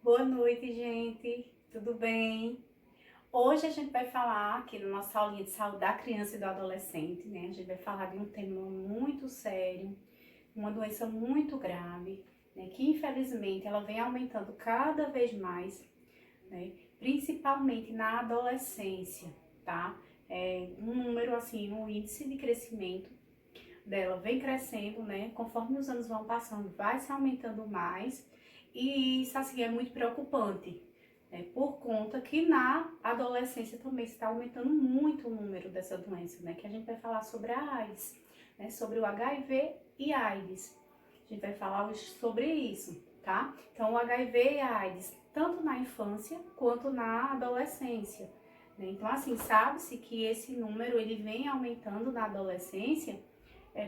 Boa noite, gente. Tudo bem? Hoje a gente vai falar aqui na nossa aulinha de saúde da criança e do adolescente, né? A gente vai falar de um tema muito sério, uma doença muito grave, né? Que infelizmente ela vem aumentando cada vez mais, né? Principalmente na adolescência, tá? É um número assim, um índice de crescimento dela vem crescendo, né? Conforme os anos vão passando, vai se aumentando mais. E isso, assim, é muito preocupante, né? Por conta que na adolescência também está aumentando muito o número dessa doença, né? Que a gente vai falar sobre a AIDS, né? Sobre o HIV e AIDS. A gente vai falar sobre isso, tá? Então, o HIV e a AIDS, tanto na infância quanto na adolescência, né? Então, assim, sabe-se que esse número, ele vem aumentando na adolescência,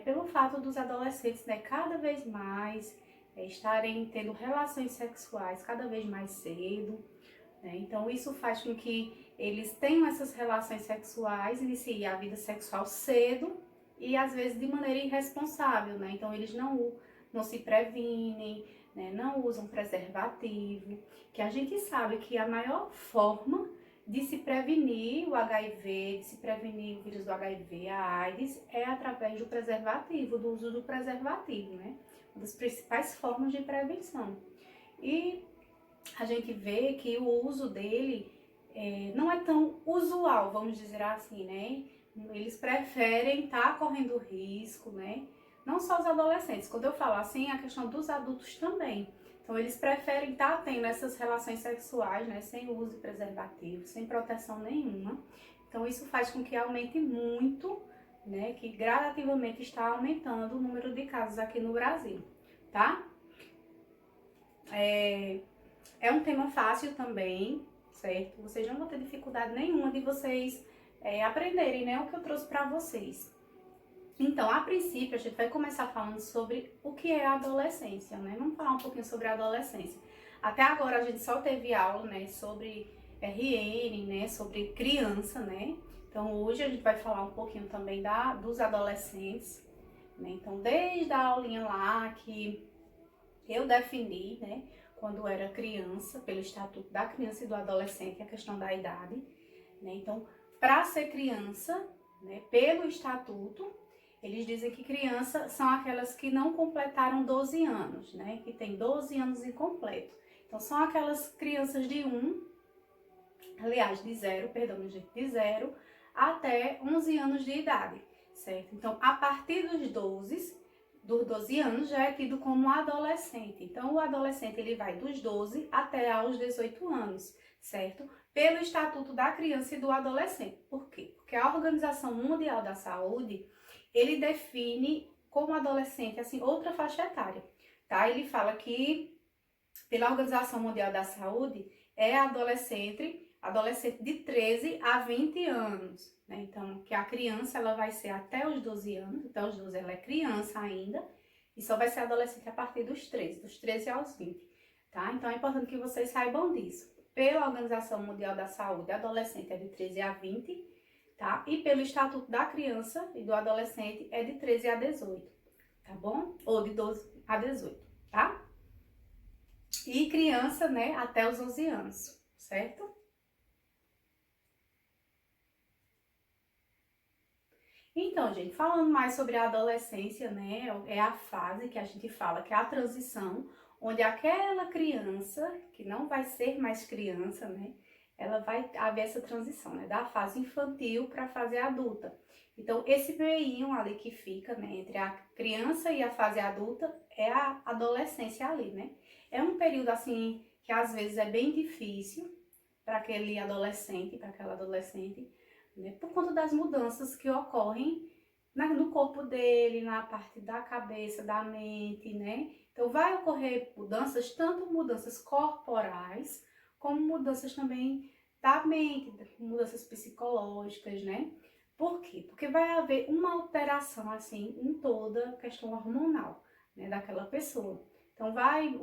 pelo fato dos adolescentes, né, cada vez mais estarem tendo relações sexuais cada vez mais cedo, né? Então isso faz com que eles tenham essas relações sexuais, iniciem a vida sexual cedo e às vezes de maneira irresponsável, né? Então eles não se previnem, né? Não usam preservativo, que a gente sabe que a maior forma de se prevenir o HIV, de se prevenir o vírus do HIV, a AIDS, é através do preservativo, do uso do preservativo, né? Uma das principais formas de prevenção. E a gente vê que o uso dele não é tão usual, vamos dizer assim, né? Eles preferem estar correndo risco, né? Não só os adolescentes, quando eu falo assim, a questão dos adultos também. Então, eles preferem estar tendo essas relações sexuais, né? Sem uso de preservativo, sem proteção nenhuma. Então, isso faz com que aumente muito, né? Que gradativamente está aumentando o número de casos aqui no Brasil, tá? É um tema fácil também, certo? Vocês não vão ter dificuldade nenhuma de vocês aprenderem, né, o que eu trouxe para vocês. Então, a princípio, a gente vai começar falando sobre o que é a adolescência, né? Vamos falar um pouquinho sobre a adolescência. Até agora a gente só teve aula, né, sobre RN, né, sobre criança, né? Então, hoje a gente vai falar um pouquinho também dos adolescentes, né? Então, desde a aulinha lá que eu defini, né, quando era criança, pelo Estatuto da Criança e do Adolescente, a questão da idade, né? Então, para ser criança, né, pelo Estatuto, eles dizem que criança são aquelas que não completaram 12 anos, né, que tem 12 anos incompleto. Então, são aquelas crianças de zero, perdão, gente, de 0 até 11 anos de idade, certo? Então, a partir dos 12 anos já é tido como adolescente. Então, o adolescente ele vai dos 12 até aos 18 anos, certo? Pelo Estatuto da Criança e do Adolescente. Por quê? Porque a Organização Mundial da Saúde, ele define como adolescente, assim, outra faixa etária, tá? Ele fala que, pela Organização Mundial da Saúde, é adolescente de 13 a 20 anos, né? Então, que a criança ela vai ser até os 12 anos, até os 12 ela é criança ainda, e só vai ser adolescente a partir dos 13 aos 20, tá? Então, é importante que vocês saibam disso. Pela Organização Mundial da Saúde, adolescente é de 13 a 20, tá? E pelo Estatuto da Criança e do Adolescente é de 13 a 18, tá bom? Ou de 12 a 18, tá? E criança, né, até os 11 anos, certo? Então, gente, falando mais sobre a adolescência, né, é a fase que a gente fala que é a transição, onde aquela criança, que não vai ser mais criança, né, ela vai haver essa transição, né, da fase infantil para a fase adulta. Então, esse meinho ali que fica, né, entre a criança e a fase adulta é a adolescência ali, né. É um período, assim, que às vezes é bem difícil para aquele adolescente, para aquela adolescente, né, por conta das mudanças que ocorrem no corpo dele, na parte da cabeça, da mente, né? Então vai ocorrer mudanças, tanto mudanças corporais, como mudanças também da mente, mudanças psicológicas, né? Por quê? Porque vai haver uma alteração, assim, em toda a questão hormonal, né, daquela pessoa. Então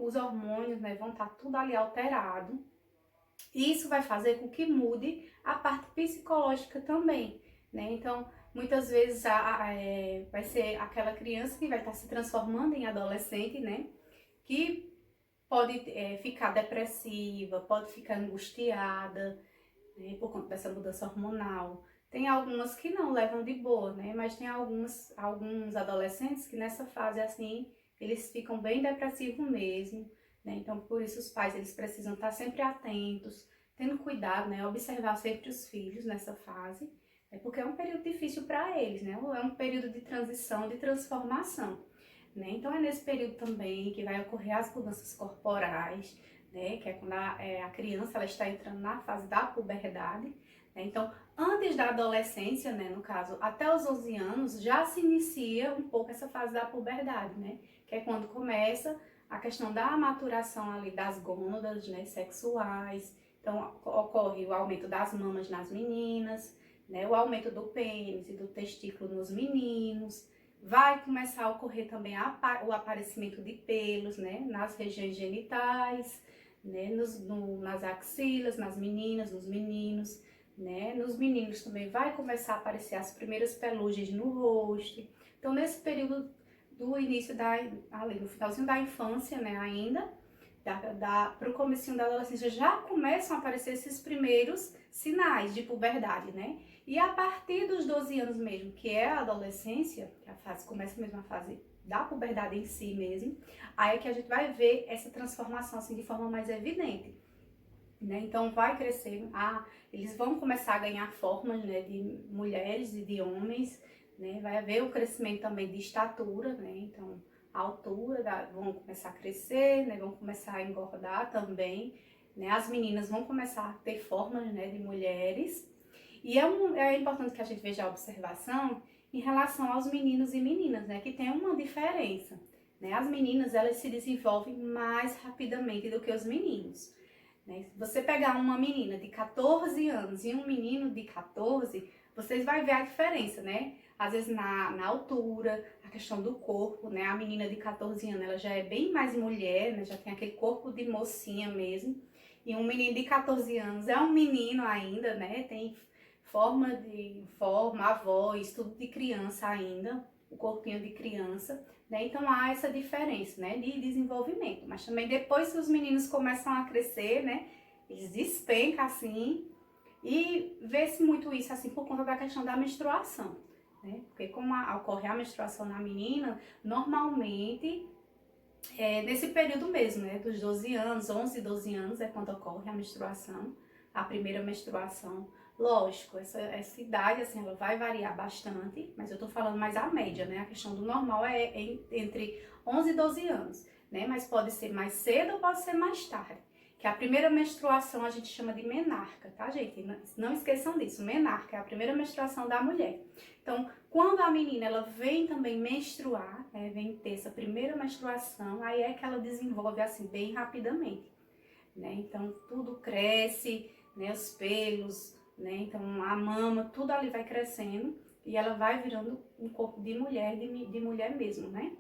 os hormônios, né, vão estar tudo ali alterado. E isso vai fazer com que mude a parte psicológica também, né? Então, muitas vezes vai ser aquela criança que vai estar se transformando em adolescente, né? Que pode ficar depressiva, pode ficar angustiada, né, por conta dessa mudança hormonal. Tem algumas que não levam de boa, né? Mas tem alguns adolescentes que nessa fase assim, eles ficam bem depressivos mesmo, né? Então, por isso os pais eles precisam estar sempre atentos, tendo cuidado, né? Observar sempre os filhos nessa fase, né? Porque é um período difícil para eles, né? É um período de transição, de transformação, né? Então, é nesse período também que vai ocorrer as mudanças corporais, né? Que é quando a criança ela está entrando na fase da puberdade, né? Então, antes da adolescência, né, no caso, até os 11 anos, já se inicia um pouco essa fase da puberdade, né? Que é quando começa a questão da maturação ali das gônadas, né, sexuais. Então, ocorre o aumento das mamas nas meninas, né, o aumento do pênis e do testículo nos meninos. Vai começar a ocorrer também o aparecimento de pelos, né, nas regiões genitais, né, nas axilas, nas meninas, nos meninos, né? Nos meninos também vai começar a aparecer as primeiras pelugens no rosto. Então, nesse período do início ali no finalzinho da infância, né, ainda, para o comecinho da adolescência, já começam a aparecer esses primeiros sinais de puberdade, né? E a partir dos 12 anos mesmo, que é a adolescência, que a fase começa mesmo a fase da puberdade em si mesmo, aí é que a gente vai ver essa transformação assim de forma mais evidente, né? Então vai crescer, eles vão começar a ganhar formas, né, de mulheres e de homens, né? Vai haver o crescimento também de estatura, né? Então a altura vão começar a crescer, né? Vão começar a engordar também, né? As meninas vão começar a ter formas, né, de mulheres. E é importante que a gente veja a observação em relação aos meninos e meninas, né? Que tem uma diferença, né? As meninas, elas se desenvolvem mais rapidamente do que os meninos, né? Se você pegar uma menina de 14 anos e um menino de 14, vocês vão ver a diferença, né? Às vezes na altura, a questão do corpo, né? A menina de 14 anos, ela já é bem mais mulher, né? Já tem aquele corpo de mocinha mesmo. E um menino de 14 anos é um menino ainda, né? Tem forma, a voz, tudo de criança ainda, o corpinho de criança, né? Então há essa diferença, né, de desenvolvimento. Mas também depois que os meninos começam a crescer, né, eles despencam assim, e vê-se muito isso assim por conta da questão da menstruação, né? Porque como ocorre a menstruação na menina, normalmente nesse período mesmo, né, dos 12 anos, 11, 12 anos é quando ocorre a menstruação, a primeira menstruação. Lógico, essa idade, assim, ela vai variar bastante, mas eu tô falando mais a média, né? A questão do normal é entre 11 e 12 anos, né? Mas pode ser mais cedo ou pode ser mais tarde. Que a primeira menstruação a gente chama de menarca, tá, gente? Não esqueçam disso, menarca é a primeira menstruação da mulher. Então, quando a menina, ela vem também menstruar, né? Vem ter essa primeira menstruação, aí é que ela desenvolve, assim, bem rapidamente, né? Então, tudo cresce, né? Os pelos, né? Então a mama, tudo ali vai crescendo e ela vai virando um corpo de mulher, de mulher mesmo, né?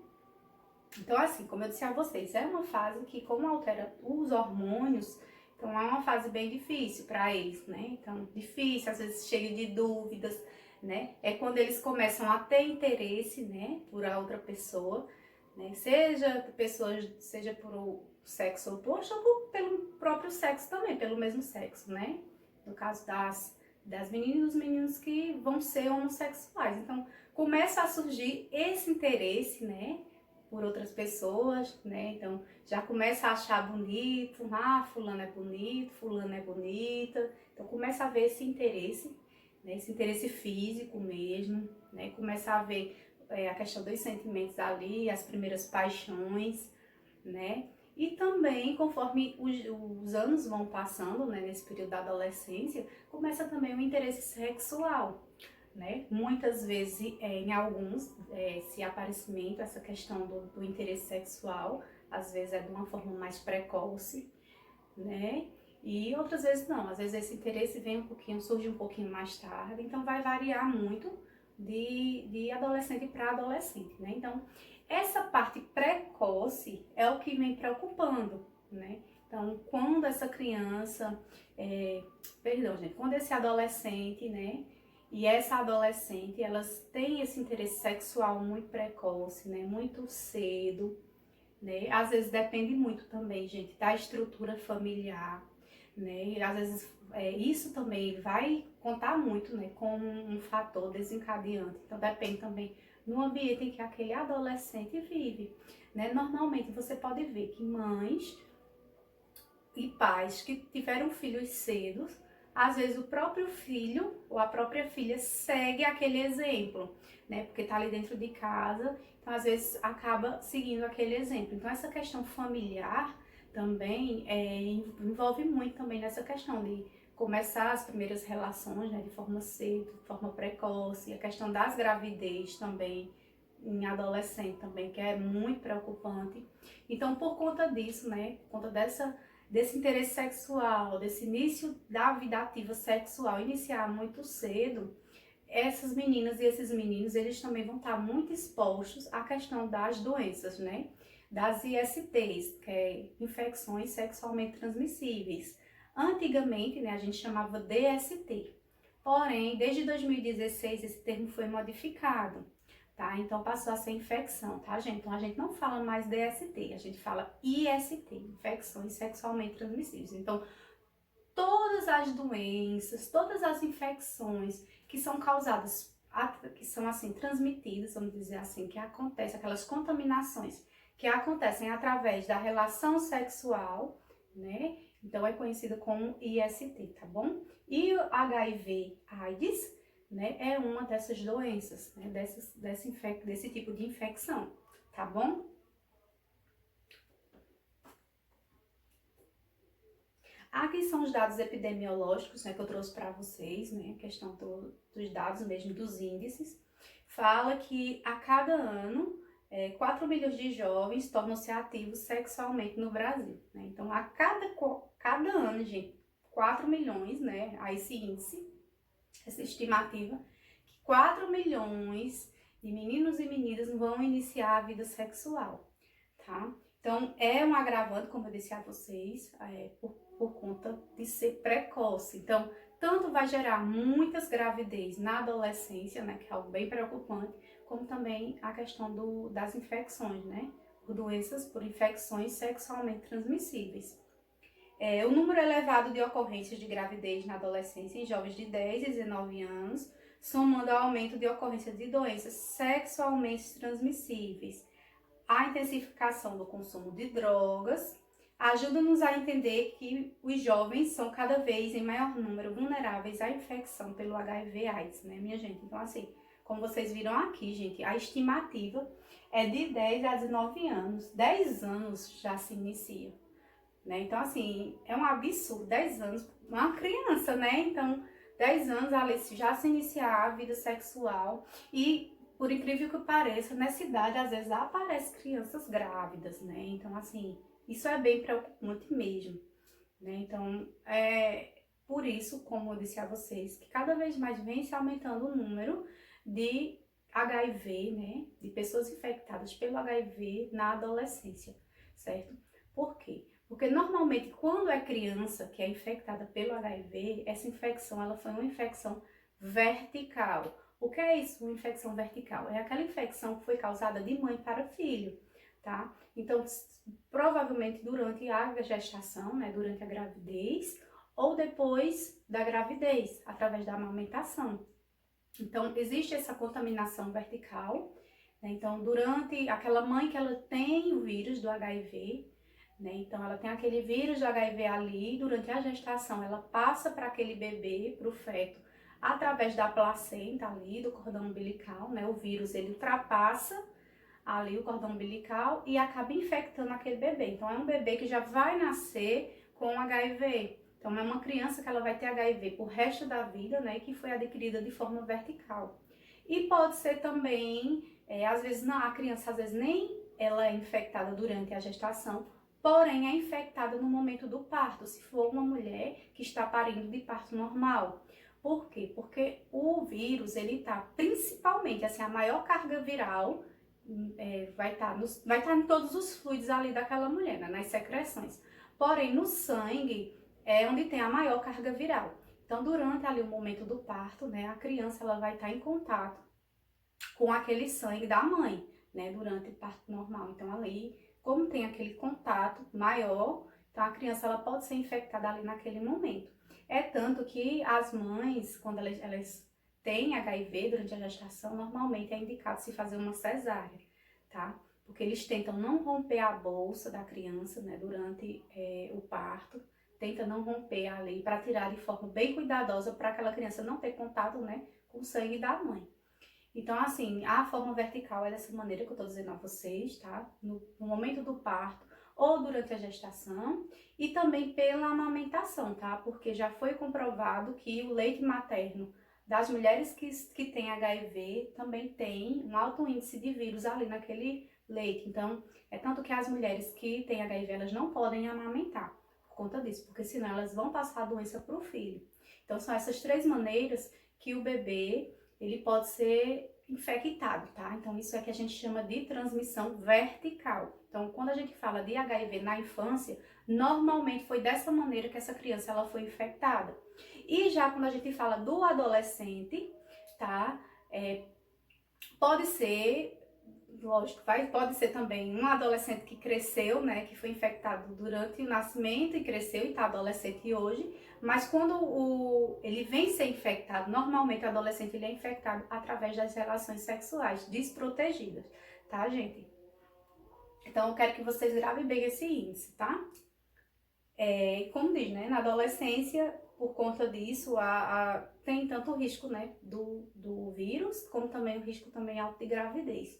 Então assim, como eu disse a vocês, é uma fase que como altera os hormônios, então é uma fase bem difícil para eles, né? Então difícil, às vezes cheio de dúvidas, né? É quando eles começam a ter interesse, né, por a outra pessoa, né? Seja por o sexo oposto ou pelo próprio sexo também, pelo mesmo sexo, né? No caso das meninas e dos meninos que vão ser homossexuais. Então, começa a surgir esse interesse, né, por outras pessoas, né? Então, já começa a achar bonito, fulano é bonito, fulano é bonita. Então, começa a ver esse interesse, né, esse interesse físico mesmo, né? Começa a ver a questão dos sentimentos ali, as primeiras paixões, né? E também, conforme os anos vão passando, né, nesse período da adolescência, começa também o interesse sexual, né? Muitas vezes, em alguns, esse aparecimento, essa questão do interesse sexual, às vezes é de uma forma mais precoce, né? E outras vezes não, às vezes esse interesse surge um pouquinho mais tarde, então vai variar muito de adolescente para adolescente, né? Então, essa parte precoce é o que vem preocupando, né? Então, quando essa criança, quando esse adolescente, né? E essa adolescente, elas têm esse interesse sexual muito precoce, né? Muito cedo, né? Às vezes depende muito também, gente, da estrutura familiar, né? E às vezes isso também vai contar muito, né, como um fator desencadeante. Então depende também do ambiente em que aquele adolescente vive, né? Normalmente você pode ver que mães e pais que tiveram filhos cedo, às vezes o próprio filho ou a própria filha segue aquele exemplo, né? Porque tá ali dentro de casa, então às vezes acaba seguindo aquele exemplo. Então essa questão familiar também envolve muito também nessa questão de começar as primeiras relações, né, de forma cedo, de forma precoce, a questão das gravidez também em adolescente também, que é muito preocupante. Então, por conta disso, né, por conta desse interesse sexual, desse início da vida ativa sexual iniciar muito cedo, essas meninas e esses meninos, eles também vão estar muito expostos à questão das doenças, né? Das ISTs, que é infecções sexualmente transmissíveis. Antigamente, né, a gente chamava DST. Porém, desde 2016, esse termo foi modificado, tá? Então passou a ser infecção, tá, gente? Então a gente não fala mais DST, a gente fala IST, infecções sexualmente transmissíveis. Então, todas as doenças, todas as infecções que são causadas, que são assim transmitidas, vamos dizer assim, que acontecem, aquelas contaminações que acontecem através da relação sexual, né? Então é conhecida como IST, tá bom? E o HIV/AIDS, né, é uma dessas doenças, né, desse tipo de infecção, tá bom? Aqui são os dados epidemiológicos, né, que eu trouxe para vocês, né, a questão dos dados mesmo, dos índices. Fala que a cada ano, 4 milhões de jovens tornam-se ativos sexualmente no Brasil, né? Então, a cada ano, gente, 4 milhões, né, a esse índice, essa estimativa, que 4 milhões de meninos e meninas vão iniciar a vida sexual, tá? Então, é um agravante, como eu disse a vocês, por conta de ser precoce. Então, tanto vai gerar muitas gravidez na adolescência, né, que é algo bem preocupante, como também a questão das infecções, né, por doenças, por infecções sexualmente transmissíveis. O número elevado de ocorrências de gravidez na adolescência em jovens de 10 e 19 anos, somando ao aumento de ocorrência de doenças sexualmente transmissíveis, a intensificação do consumo de drogas, ajuda-nos a entender que os jovens são cada vez em maior número vulneráveis à infecção pelo HIV/AIDS, né, minha gente? Então, assim, como vocês viram aqui, gente, a estimativa é de 10 a 19 anos. 10 anos já se inicia, né? Então, assim, é um absurdo. 10 anos, uma criança, né? Então, 10 anos ali já se iniciar a vida sexual e por incrível que pareça, nessa idade, às vezes, aparecem crianças grávidas, né? Então, assim, isso é bem preocupante mesmo, né? Então, por isso, como eu disse a vocês, que cada vez mais vem se aumentando o número de HIV, né? De pessoas infectadas pelo HIV na adolescência, certo? Por quê? Porque normalmente, quando é criança que é infectada pelo HIV, essa infecção, ela foi uma infecção vertical. O que é isso, uma infecção vertical? É aquela infecção que foi causada de mãe para filho, tá? Então, provavelmente durante a gestação, né, durante a gravidez, ou depois da gravidez, através da amamentação. Então, existe essa contaminação vertical, né? Então, durante aquela mãe que ela tem o vírus do HIV, né? Então, ela tem aquele vírus do HIV ali, durante a gestação, ela passa para aquele bebê, para o feto, através da placenta ali, do cordão umbilical, né? O vírus, ele ultrapassa ali o cordão umbilical e acaba infectando aquele bebê. Então, é um bebê que já vai nascer com HIV. Então, é uma criança que ela vai ter HIV por resto da vida, né? Que foi adquirida de forma vertical. E pode ser também, às vezes, não, a criança, às vezes, nem ela é infectada durante a gestação, porém é infectada no momento do parto, se for uma mulher que está parindo de parto normal. Por quê? Porque o vírus, ele está principalmente, assim, a maior carga viral vai estar em todos os fluidos ali daquela mulher, né, nas secreções. Porém, no sangue é onde tem a maior carga viral. Então, durante ali o momento do parto, né, a criança ela vai estar em contato com aquele sangue da mãe, né, durante o parto normal. Então, ali como tem aquele contato maior, então a criança ela pode ser infectada ali naquele momento. É tanto que as mães, quando elas têm HIV durante a gestação, normalmente é indicado se fazer uma cesárea, tá? Porque eles tentam não romper a bolsa da criança, né, durante o parto, tenta não romper ali para tirar de forma bem cuidadosa para aquela criança não ter contato, né, com o sangue da mãe. Então, assim, a forma vertical é dessa maneira que eu tô dizendo a vocês, tá? No momento do parto ou durante a gestação e também pela amamentação, tá? Porque já foi comprovado que o leite materno das mulheres que têm HIV também tem um alto índice de vírus ali naquele leite. Então, é tanto que as mulheres que têm HIV, elas não podem amamentar por conta disso, porque senão elas vão passar a doença para o filho. Então, são essas 3 maneiras que o bebê ele pode ser infectado, tá? Então, isso é que a gente chama de transmissão vertical. Então, quando a gente fala de HIV na infância, normalmente foi dessa maneira que essa criança ela foi infectada. E já quando a gente fala do adolescente, tá? Pode ser, lógico, pode ser também um adolescente que cresceu, né? Que foi infectado durante o nascimento e cresceu e está adolescente hoje. Mas quando ele vem ser infectado, normalmente o adolescente ele é infectado através das relações sexuais desprotegidas, tá, gente? Então eu quero que vocês gravem bem esse índice, tá? Como diz, né, na adolescência, por conta disso, tem tanto o risco, né, do vírus, como também o risco também alto de gravidez.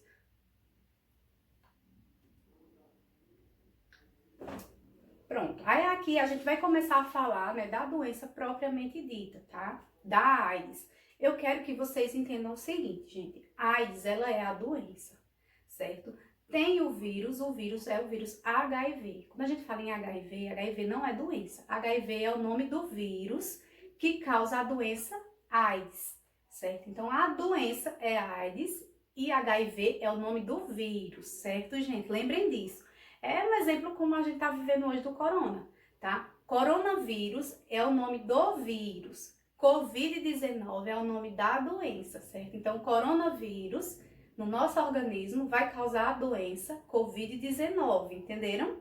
Pronto, aí aqui a gente vai começar a falar, né, da doença propriamente dita, tá? Da AIDS. Eu quero que vocês entendam o seguinte, gente. A AIDS, ela é a doença, certo? Tem o vírus é o vírus HIV. Quando a gente fala em HIV, HIV não é doença. HIV é o nome do vírus que causa a doença AIDS, certo? Então, a doença é AIDS e HIV é o nome do vírus, certo, gente? Lembrem disso. É um exemplo como a gente está vivendo hoje do corona, tá? Coronavírus é o nome do vírus. Covid-19 é o nome da doença, certo? Então, coronavírus no nosso organismo vai causar a doença Covid-19, entenderam?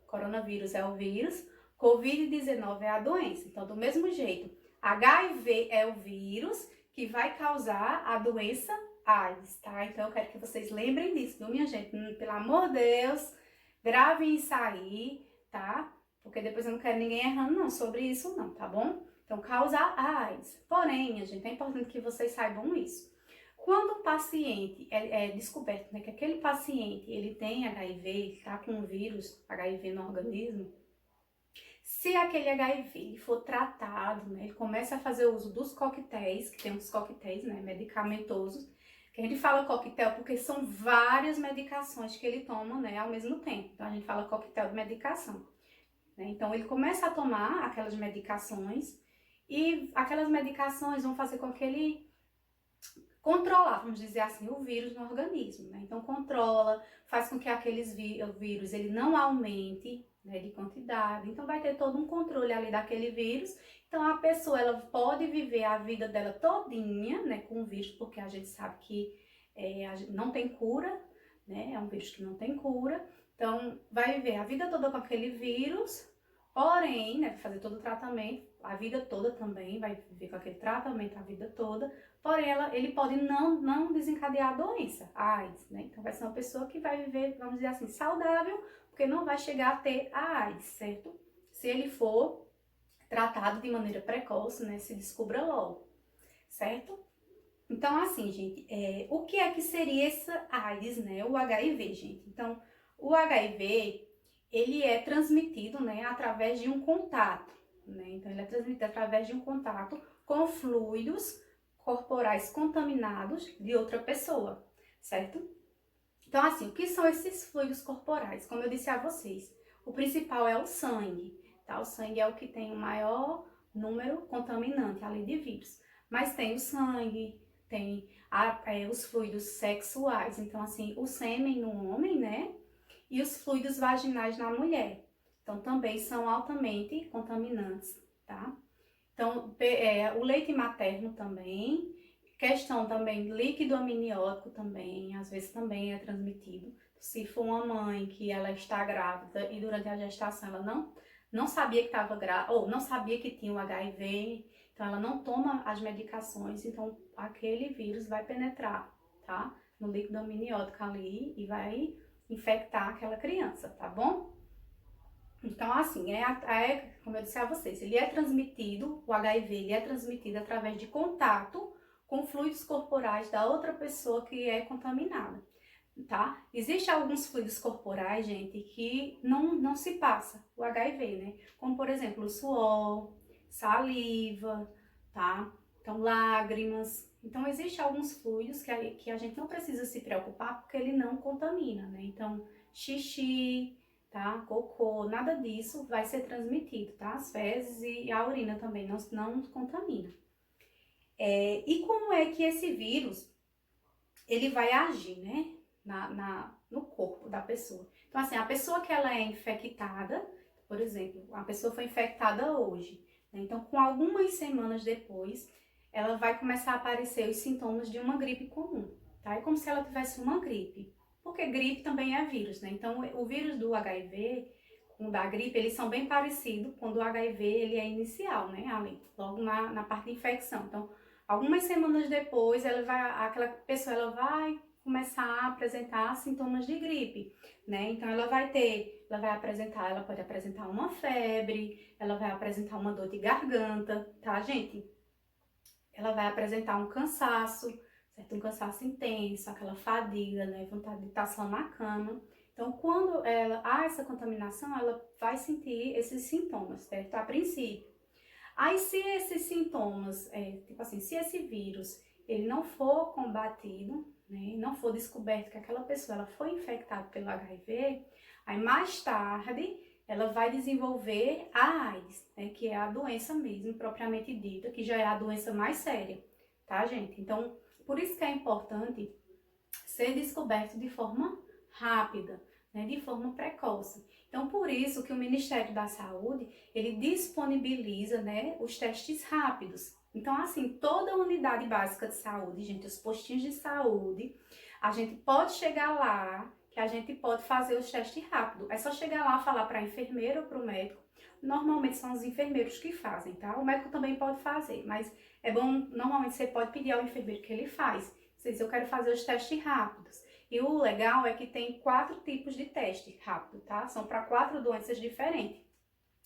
Coronavírus é o vírus, Covid-19 é a doença. Então, do mesmo jeito, HIV é o vírus que vai causar a doença AIDS, tá? Então, eu quero que vocês lembrem disso, viu, minha gente? Pelo amor de Deus, gravem isso aí, tá? Porque depois eu não quero ninguém errando não sobre isso não, tá bom? Então, causa AIDS. Porém, minha gente, é importante que vocês saibam isso. Quando um paciente é descoberto, né, que aquele paciente ele tem HIV, tá com o vírus HIV no organismo, se aquele HIV ele for tratado, né, ele começa a fazer uso dos coquetéis, que tem uns coquetéis, né, medicamentosos, que a gente fala coquetel porque são várias medicações que ele toma, né, ao mesmo tempo. Então a gente fala coquetel de medicação, né? Então ele começa a tomar aquelas medicações e aquelas medicações vão fazer com que ele controlar, vamos dizer assim, o vírus no organismo, né? Então controla, faz com que aqueles vírus ele não aumente, né, de quantidade. Então vai ter todo um controle ali daquele vírus. Então a pessoa ela pode viver a vida dela todinha, né, com o vírus, porque a gente sabe que não tem cura, né? É um vírus que não tem cura. Então vai viver a vida toda com aquele vírus. Porém, né, fazer todo o tratamento, a vida toda também, vai viver com aquele tratamento a vida toda, porém ele pode não desencadear a doença, a AIDS, né? Então vai ser uma pessoa que vai viver, vamos dizer assim, saudável, porque não vai chegar a ter a AIDS, certo? Se ele for tratado de maneira precoce, né, se descubra logo, certo? Então, assim, gente, o que é que seria essa AIDS, né? O HIV, gente. Então, o HIV, ele é transmitido, né, através de um contato, né? Então, ele é transmitido através de um contato com fluidos corporais contaminados de outra pessoa, certo? Então, assim, o que são esses fluidos corporais? Como eu disse a vocês, o principal é o sangue, tá? O sangue é o que tem o maior número contaminante ali de vírus. Mas tem o sangue, tem os fluidos sexuais, então, assim, o sêmen no homem, né? E os fluidos vaginais na mulher. Então, também são altamente contaminantes, tá? Então, o leite materno também, questão também líquido amniótico também, às vezes também é transmitido. se for uma mãe que ela está grávida e durante a gestação ela não sabia que estava grávida, ou não sabia que tinha o HIV, então ela não toma as medicações, então aquele vírus vai penetrar, tá? No líquido amniótico ali e vai infectar aquela criança, tá bom? Então, assim, como eu disse a vocês, ele é transmitido, o HIV, ele é transmitido através de contato com fluidos corporais da outra pessoa que é contaminada, tá? Existem alguns fluidos corporais, gente, que não se passa o HIV, né? Como, por exemplo, o suor, saliva, tá? Então, lágrimas. Então, existem alguns fluidos que a gente não precisa se preocupar porque ele não contamina, né? Então, xixi, tá? Cocô, nada disso vai ser transmitido, tá? As fezes e a urina também não contamina. E como é que esse vírus, ele vai agir, né? No corpo da pessoa. Então, assim, a pessoa que ela é infectada, por exemplo, a pessoa foi infectada hoje, né? Então, com algumas semanas depois, ela vai começar a aparecer os sintomas de uma gripe comum, tá? É como se ela tivesse uma gripe, porque gripe também é vírus, né? Então, o vírus do HIV com o da gripe, eles são bem parecidos quando o HIV ele é inicial, né? Ali, logo na parte de infecção. Então, algumas semanas depois, aquela pessoa ela vai começar a apresentar sintomas de gripe, né? Então ela pode apresentar uma febre, ela vai apresentar uma dor de garganta, tá, gente? Ela vai apresentar um cansaço, certo? Um cansaço intenso, aquela fadiga, né? Vontade de estar só na cama. Então, quando há essa contaminação, ela vai sentir esses sintomas, certo? A princípio. Aí, se esses sintomas, tipo assim, se esse vírus, ele não for combatido, né, não for descoberto que aquela pessoa ela foi infectada pelo HIV, aí mais tarde ela vai desenvolver a AIDS, né, que é a doença mesmo, propriamente dita, que já é a doença mais séria, tá, gente? Então, por isso que é importante ser descoberto de forma rápida, né, de forma precoce. Então, por isso que o Ministério da Saúde, ele disponibiliza, né, os testes rápidos. Então, assim, toda unidade básica de saúde, gente, os postinhos de saúde, a gente pode chegar lá, que a gente pode fazer os testes rápidos. É só chegar lá, falar para a enfermeira ou para o médico. Normalmente são os enfermeiros que fazem, tá? O médico também pode fazer, mas é bom, normalmente você pode pedir ao enfermeiro que ele faz. Você diz, eu quero fazer os testes rápidos. E o legal é que tem 4 tipos de teste rápido, tá? São para 4 doenças diferentes.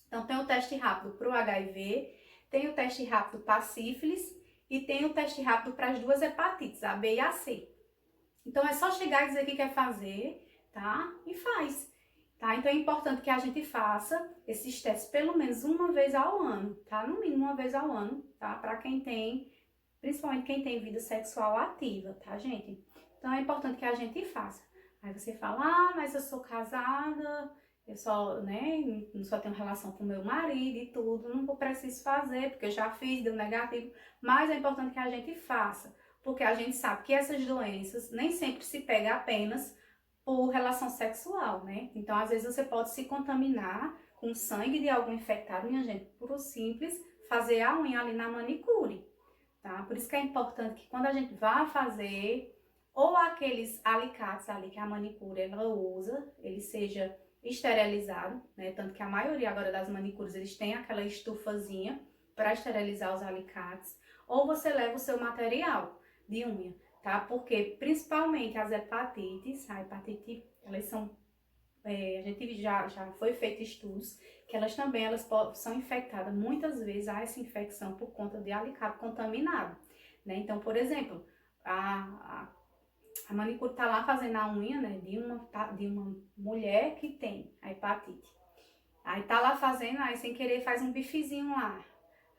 Então, tem o teste rápido para o HIV, tem o teste rápido para a sífilis e tem o teste rápido para as 2 hepatites, a B e a C. Então, é só chegar e dizer que quer fazer, tá? E faz, tá? Então, é importante que a gente faça esses testes pelo menos uma vez ao ano, tá? No mínimo uma vez ao ano, tá? Para quem tem, principalmente quem tem vida sexual ativa, tá, gente? Então, é importante que a gente faça. Aí você fala, mas eu sou casada, eu só, né, só tenho relação com meu marido e tudo, não preciso fazer, porque eu já fiz, deu negativo. Mas é importante que a gente faça, porque a gente sabe que essas doenças nem sempre se pega apenas por relação sexual, né? Então, às vezes você pode se contaminar com sangue de algum infectado, minha gente, por o simples fazer a unha ali na manicure, tá? Por isso que é importante que quando a gente vá fazer ou aqueles alicates ali que a manicure ela usa, ele seja esterilizado, né? Tanto que a maioria agora das manicures eles têm aquela estufazinha para esterilizar os alicates, ou você leva o seu material de unha, tá? Porque principalmente as hepatites, a hepatite, elas são, a gente já foi feito estudos que elas também são infectadas muitas vezes a essa infecção por conta de alicate contaminado, né? Então, por exemplo, a manicure tá lá fazendo a unha, né, de uma mulher que tem a hepatite. Aí tá lá fazendo, aí sem querer faz um bifezinho lá.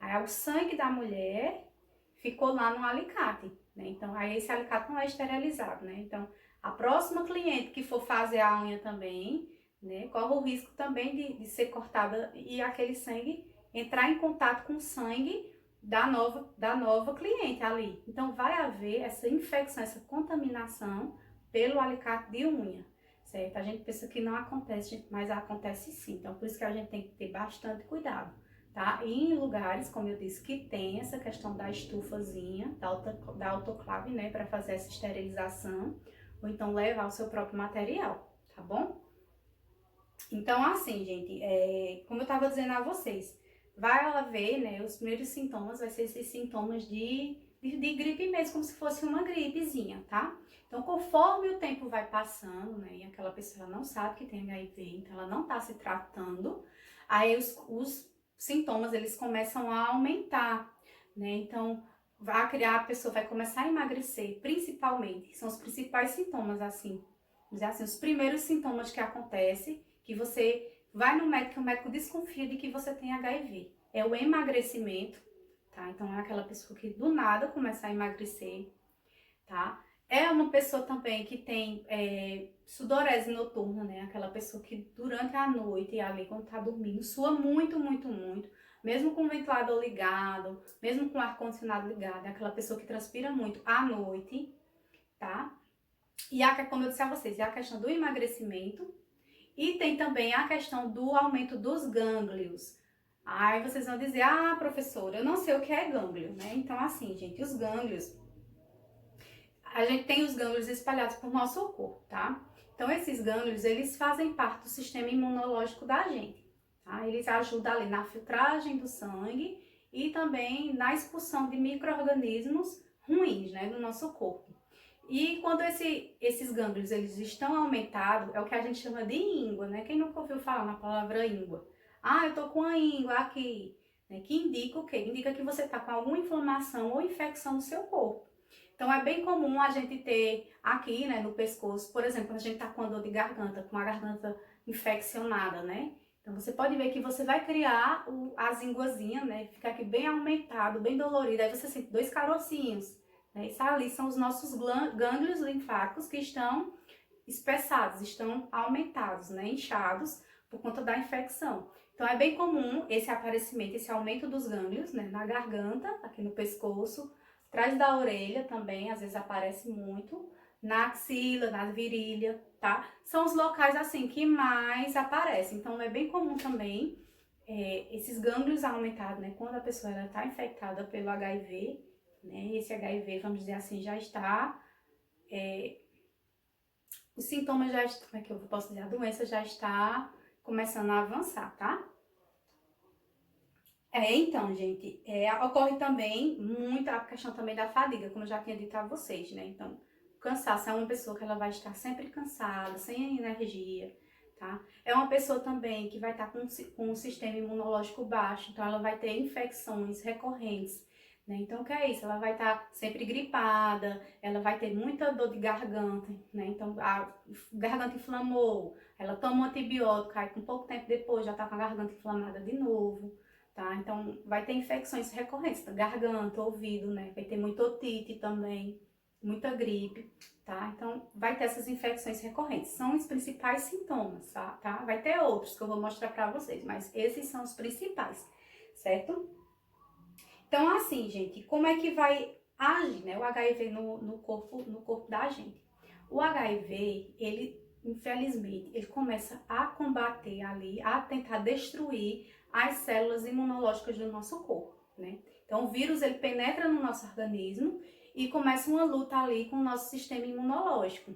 Aí o sangue da mulher ficou lá no alicate, né? Então, aí esse alicate não é esterilizado, né? Então, a próxima cliente que for fazer a unha também, né, corre o risco também de ser cortada e aquele sangue entrar em contato com o sangue da nova cliente ali. Então, vai haver essa infecção, essa contaminação pelo alicate de unha, certo? A gente pensa que não acontece, mas acontece sim. Então, por isso que a gente tem que ter bastante cuidado, tá? E em lugares, como eu disse, que tem essa questão da estufazinha, da autoclave, né, para fazer essa esterilização, ou então levar o seu próprio material, tá bom? Então, assim, gente, como eu tava dizendo a vocês, vai haver, né, os primeiros sintomas, vai ser esses sintomas de gripe mesmo, como se fosse uma gripezinha, tá? Então, conforme o tempo vai passando, né, e aquela pessoa não sabe que tem HIV, então ela não tá se tratando, aí os sintomas, eles começam a aumentar, né? Então, a pessoa vai começar a emagrecer, principalmente, são os principais sintomas, assim, vamos dizer assim, os primeiros sintomas que acontecem, que você vai no médico e o médico desconfia de que você tem HIV. É o emagrecimento, tá? Então, é aquela pessoa que do nada começa a emagrecer, tá? É uma pessoa também que tem sudorese noturna, né? Aquela pessoa que durante a noite, ali quando tá dormindo, sua muito, muito, muito. Mesmo com o ventilador ligado, mesmo com o ar-condicionado ligado. É aquela pessoa que transpira muito à noite, tá? E como eu disse a vocês, é a questão do emagrecimento. E tem também a questão do aumento dos gânglios. Aí vocês vão dizer, ah, professora, eu não sei o que é gânglio, né? Então, assim, gente, os gânglios, a gente tem os gânglios espalhados por nosso corpo, tá? Então, esses gânglios, eles fazem parte do sistema imunológico da gente, tá? Eles ajudam ali na filtragem do sangue e também na expulsão de micro-organismos ruins, né, do nosso corpo. E quando esses gânglios eles estão aumentados, é o que a gente chama de íngua, né? Quem nunca ouviu falar na palavra íngua? Ah, eu tô com a íngua aqui, né? Que indica o quê? Indica que você tá com alguma inflamação ou infecção no seu corpo. Então é bem comum a gente ter aqui, né, no pescoço, por exemplo, quando a gente tá com a dor de garganta, com a garganta infeccionada, né? Então você pode ver que você vai criar as ínguazinhas, né? Fica aqui bem aumentado, bem dolorido. Aí você sente dois carocinhos. Isso ali são os nossos gânglios linfáticos que estão espessados, estão aumentados, né, inchados por conta da infecção. Então é bem comum esse aparecimento, esse aumento dos gânglios, né, na garganta, aqui no pescoço, atrás da orelha também, às vezes aparece muito, na axila, na virilha, tá? São os locais assim que mais aparecem. Então é bem comum também esses gânglios aumentados, né, quando a pessoa está infectada pelo HIV. Né? Esse HIV, vamos dizer assim, já está, os sintomas já estão, como é que eu posso dizer? A doença já está começando a avançar, tá? Então, gente, ocorre também muito a questão também da fadiga, como eu já tinha dito a vocês, né? Então, cansaço é uma pessoa que ela vai estar sempre cansada, sem energia, tá? É uma pessoa também que vai estar com um sistema imunológico baixo, então ela vai ter infecções recorrentes. Né? Então, o que é isso? Ela vai estar sempre gripada, ela vai ter muita dor de garganta, né? Então, a garganta inflamou, ela toma um antibiótico, aí com pouco tempo depois já está com a garganta inflamada de novo, tá? Então, vai ter infecções recorrentes, tá? Garganta, ouvido, né? Vai ter muita otite também, muita gripe, tá? Então, vai ter essas infecções recorrentes. São os principais sintomas, tá? Vai ter outros que eu vou mostrar pra vocês, mas esses são os principais, certo? Então, assim, gente, como é que vai agir, né, o HIV no corpo da gente? O HIV, ele, infelizmente, ele começa a combater ali, a tentar destruir as células imunológicas do nosso corpo, né? Então, o vírus, ele penetra no nosso organismo e começa uma luta ali com o nosso sistema imunológico.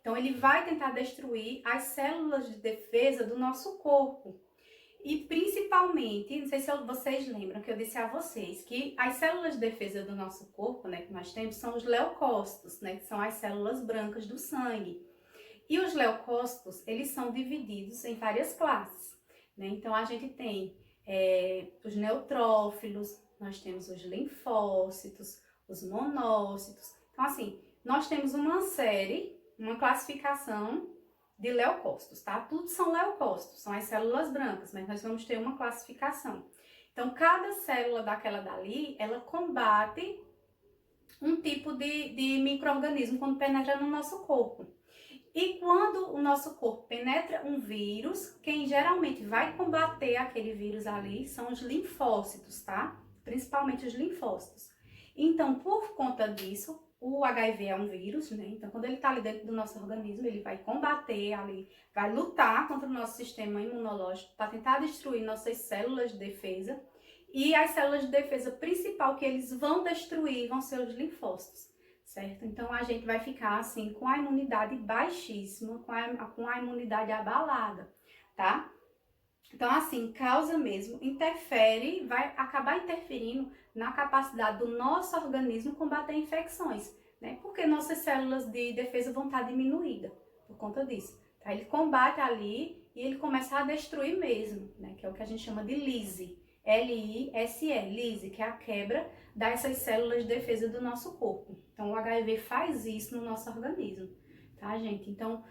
Então, ele vai tentar destruir as células de defesa do nosso corpo. E principalmente, não sei se vocês lembram que eu disse a vocês que as células de defesa do nosso corpo, né, que nós temos, são os leucócitos, né, que são as células brancas do sangue. E os leucócitos, eles são divididos em várias classes, né? Então a gente tem os neutrófilos, nós temos os linfócitos, os monócitos. Então assim, nós temos uma classificação de leucócitos, tá? Tudo são leucócitos, são as células brancas, mas nós vamos ter uma classificação. Então, cada célula daquela dali, ela combate um tipo de micro-organismo quando penetra no nosso corpo. E quando o nosso corpo penetra um vírus, quem geralmente vai combater aquele vírus ali são os linfócitos, tá? Principalmente os linfócitos. Então, por conta disso, o HIV é um vírus, né? Então, quando ele está ali dentro do nosso organismo, ele vai combater ali, vai lutar contra o nosso sistema imunológico para tentar destruir nossas células de defesa. E as células de defesa principal que eles vão destruir vão ser os linfócitos, certo? Então, a gente vai ficar, assim, com a imunidade baixíssima, com a imunidade abalada, tá? Então, assim, causa mesmo, interfere, vai acabar interferindo na capacidade do nosso organismo combater infecções, né? Porque nossas células de defesa vão estar diminuídas por conta disso. Tá? Ele combate ali e ele começa a destruir mesmo, né? Que é o que a gente chama de lise. L-I-S-E, lise, que é a quebra dessas células de defesa do nosso corpo. Então, o HIV faz isso no nosso organismo, tá, gente? Então,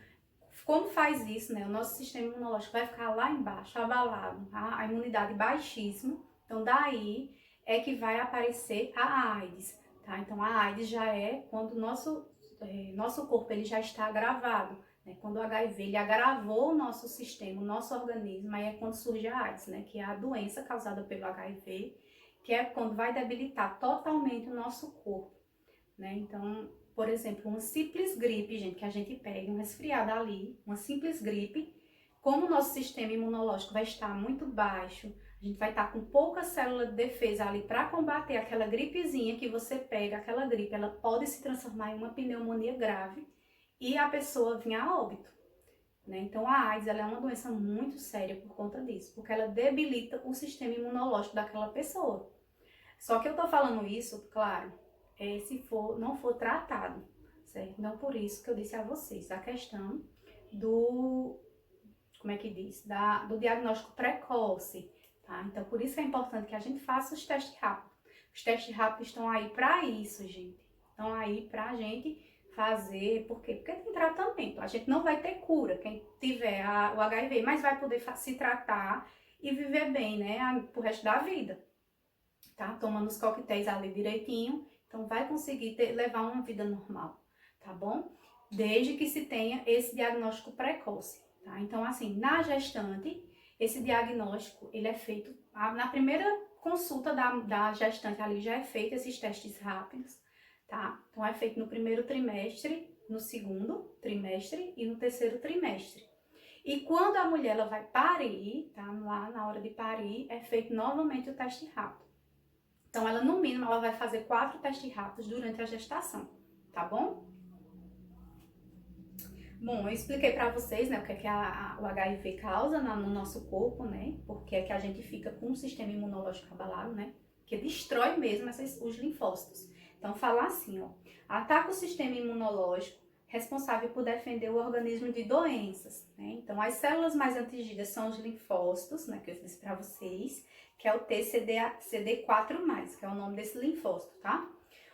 como faz isso, né? O nosso sistema imunológico vai ficar lá embaixo, abalado, tá? A imunidade baixíssima. Então, daí é que vai aparecer a AIDS, tá? Então, a AIDS já é quando o nosso corpo ele já está agravado, né? Quando o HIV ele agravou o nosso sistema, o nosso organismo, aí é quando surge a AIDS, né? Que é a doença causada pelo HIV, que é quando vai debilitar totalmente o nosso corpo, né? Então, por exemplo, uma simples gripe, gente, que a gente pega, um resfriado ali, uma simples gripe, como o nosso sistema imunológico vai estar muito baixo, a gente vai estar com pouca célula de defesa ali para combater aquela gripezinha que você pega, aquela gripe, ela pode se transformar em uma pneumonia grave e a pessoa vir a óbito, né? Então, a AIDS ela é uma doença muito séria por conta disso, porque ela debilita o sistema imunológico daquela pessoa. Só que eu tô falando isso, claro, se não for tratado, certo? Então, por isso que eu disse a vocês, a questão do, como é que diz? Do diagnóstico precoce, tá? Então, por isso é importante que a gente faça os testes rápidos. Os testes rápidos estão aí para isso, gente. Estão aí pra gente fazer, por quê? Porque tem tratamento. A gente não vai ter cura, quem tiver o HIV, mas vai poder se tratar e viver bem, né, pro resto da vida. Tá? Tomando os coquetéis ali direitinho, então vai conseguir levar uma vida normal, tá bom? Desde que se tenha esse diagnóstico precoce, tá? Então, assim, na gestante, esse diagnóstico, ele é feito, na primeira consulta da gestante ali já é feito esses testes rápidos, tá? Então, é feito no primeiro trimestre, no segundo trimestre e no terceiro trimestre. E quando a mulher ela vai parir, tá? Lá na hora de parir, é feito novamente o teste rápido. Então, ela, no mínimo, ela vai fazer 4 testes rápidos durante a gestação, tá bom? Bom, eu expliquei pra vocês, né, o que é que o HIV causa no nosso corpo, né? Porque é que a gente fica com o sistema imunológico abalado, né? Que destrói mesmo os linfócitos. Então, falar assim, ó, ataca o sistema imunológico responsável por defender o organismo de doenças, né? Então, as células mais atingidas são os linfócitos, né, que eu disse pra vocês, que é o TCD4+, que é o nome desse linfócito, tá?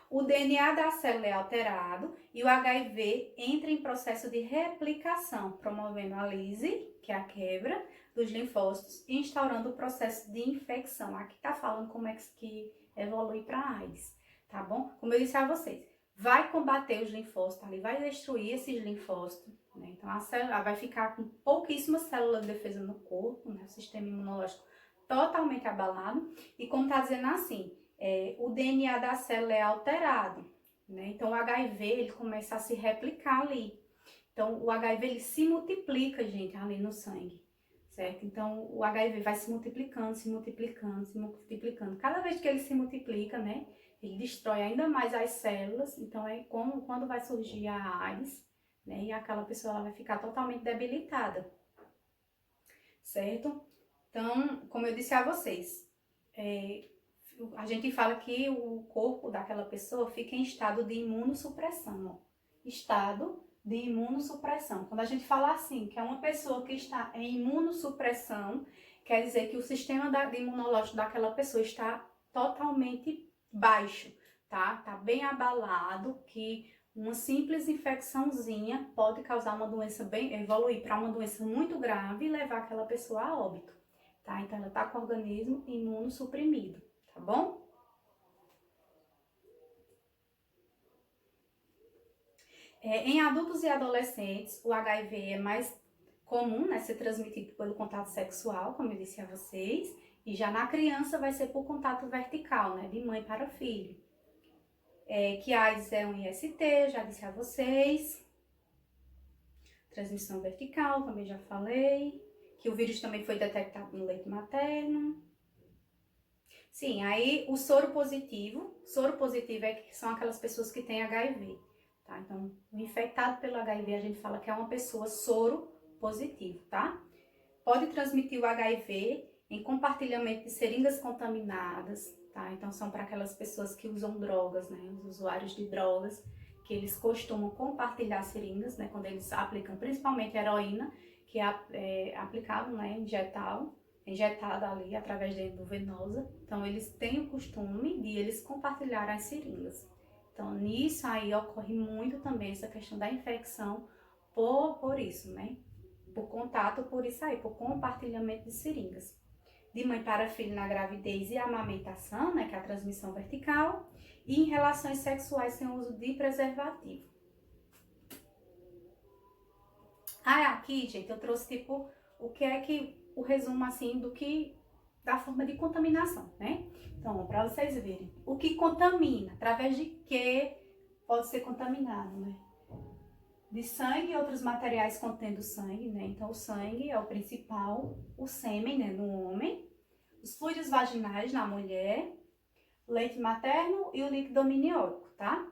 O DNA da célula é alterado e o HIV entra em processo de replicação, promovendo a lise, que é a quebra dos linfócitos, e instaurando o processo de infecção. Aqui tá falando como é que evolui para a AIDS, tá bom? Como eu disse a vocês, vai combater os linfócitos ali, vai destruir esses linfócitos, né? Então a célula vai ficar com pouquíssimas células de defesa no corpo, né? O sistema imunológico totalmente abalado. E como tá dizendo assim, o DNA da célula é alterado, né? Então o HIV ele começa a se replicar ali. Então o HIV ele se multiplica, gente, ali no sangue, certo? Então o HIV vai se multiplicando, se multiplicando, se multiplicando. Cada vez que ele se multiplica, né, ele destrói ainda mais as células. Então é como quando vai surgir a AIDS, né? E aquela pessoa ela vai ficar totalmente debilitada, certo? Então, como eu disse a vocês, a gente fala que o corpo daquela pessoa fica em estado de imunossupressão. Ó. Estado de imunossupressão. Quando a gente fala assim, que é uma pessoa que está em imunossupressão, quer dizer que o sistema imunológico daquela pessoa está totalmente baixo, tá? Tá bem abalado, que uma simples infecçãozinha pode causar uma doença evoluir para uma doença muito grave e levar aquela pessoa a óbito, tá? Então ela tá com o organismo imunossuprimido, tá bom? Em adultos e adolescentes, o HIV é mais comum, né, ser transmitido pelo contato sexual, como eu disse a vocês, e já na criança vai ser por contato vertical, né, de mãe para filho. Que a AIDS é um IST, já disse a vocês. Transmissão vertical, também já falei. Que o vírus também foi detectado no leite materno. Sim, aí o soro positivo são aquelas pessoas que têm HIV, tá? Então, o infectado pelo HIV a gente fala que é uma pessoa soro positivo, tá? Pode transmitir o HIV em compartilhamento de seringas contaminadas, tá? Então, são para aquelas pessoas que usam drogas, né? Os usuários de drogas, que eles costumam compartilhar seringas, né? Quando eles aplicam principalmente heroína, que é aplicado, né? Injetada ali através da endovenosa. Então, eles têm o costume de eles compartilhar as seringas. Então, nisso aí ocorre muito também essa questão da infecção por isso, né? Por contato, por isso aí, por compartilhamento de seringas. De mãe para filho na gravidez e amamentação, né? Que é a transmissão vertical. E em relações sexuais sem uso de preservativo. Aqui, gente, eu trouxe tipo o que é que o resumo assim da forma de contaminação, né? Então, para vocês verem, o que contamina, através de que pode ser contaminado, né? De sangue e outros materiais contendo sangue, né? Então, o sangue é o principal, o sêmen, né, no homem, os fluidos vaginais na mulher, o leite materno e o líquido amniótico, tá?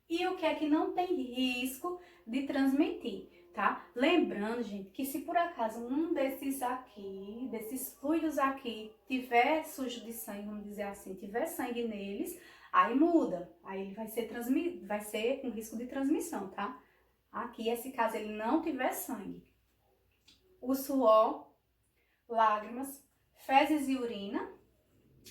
E o que é que não tem risco de transmitir, tá? Lembrando, gente, que se por acaso um desses fluidos aqui, tiver sujo de sangue, vamos dizer assim, tiver sangue neles, aí muda. Aí ele vai ser com risco de transmissão, tá? Aqui, esse caso, ele não tiver sangue. O suor, lágrimas, fezes e urina,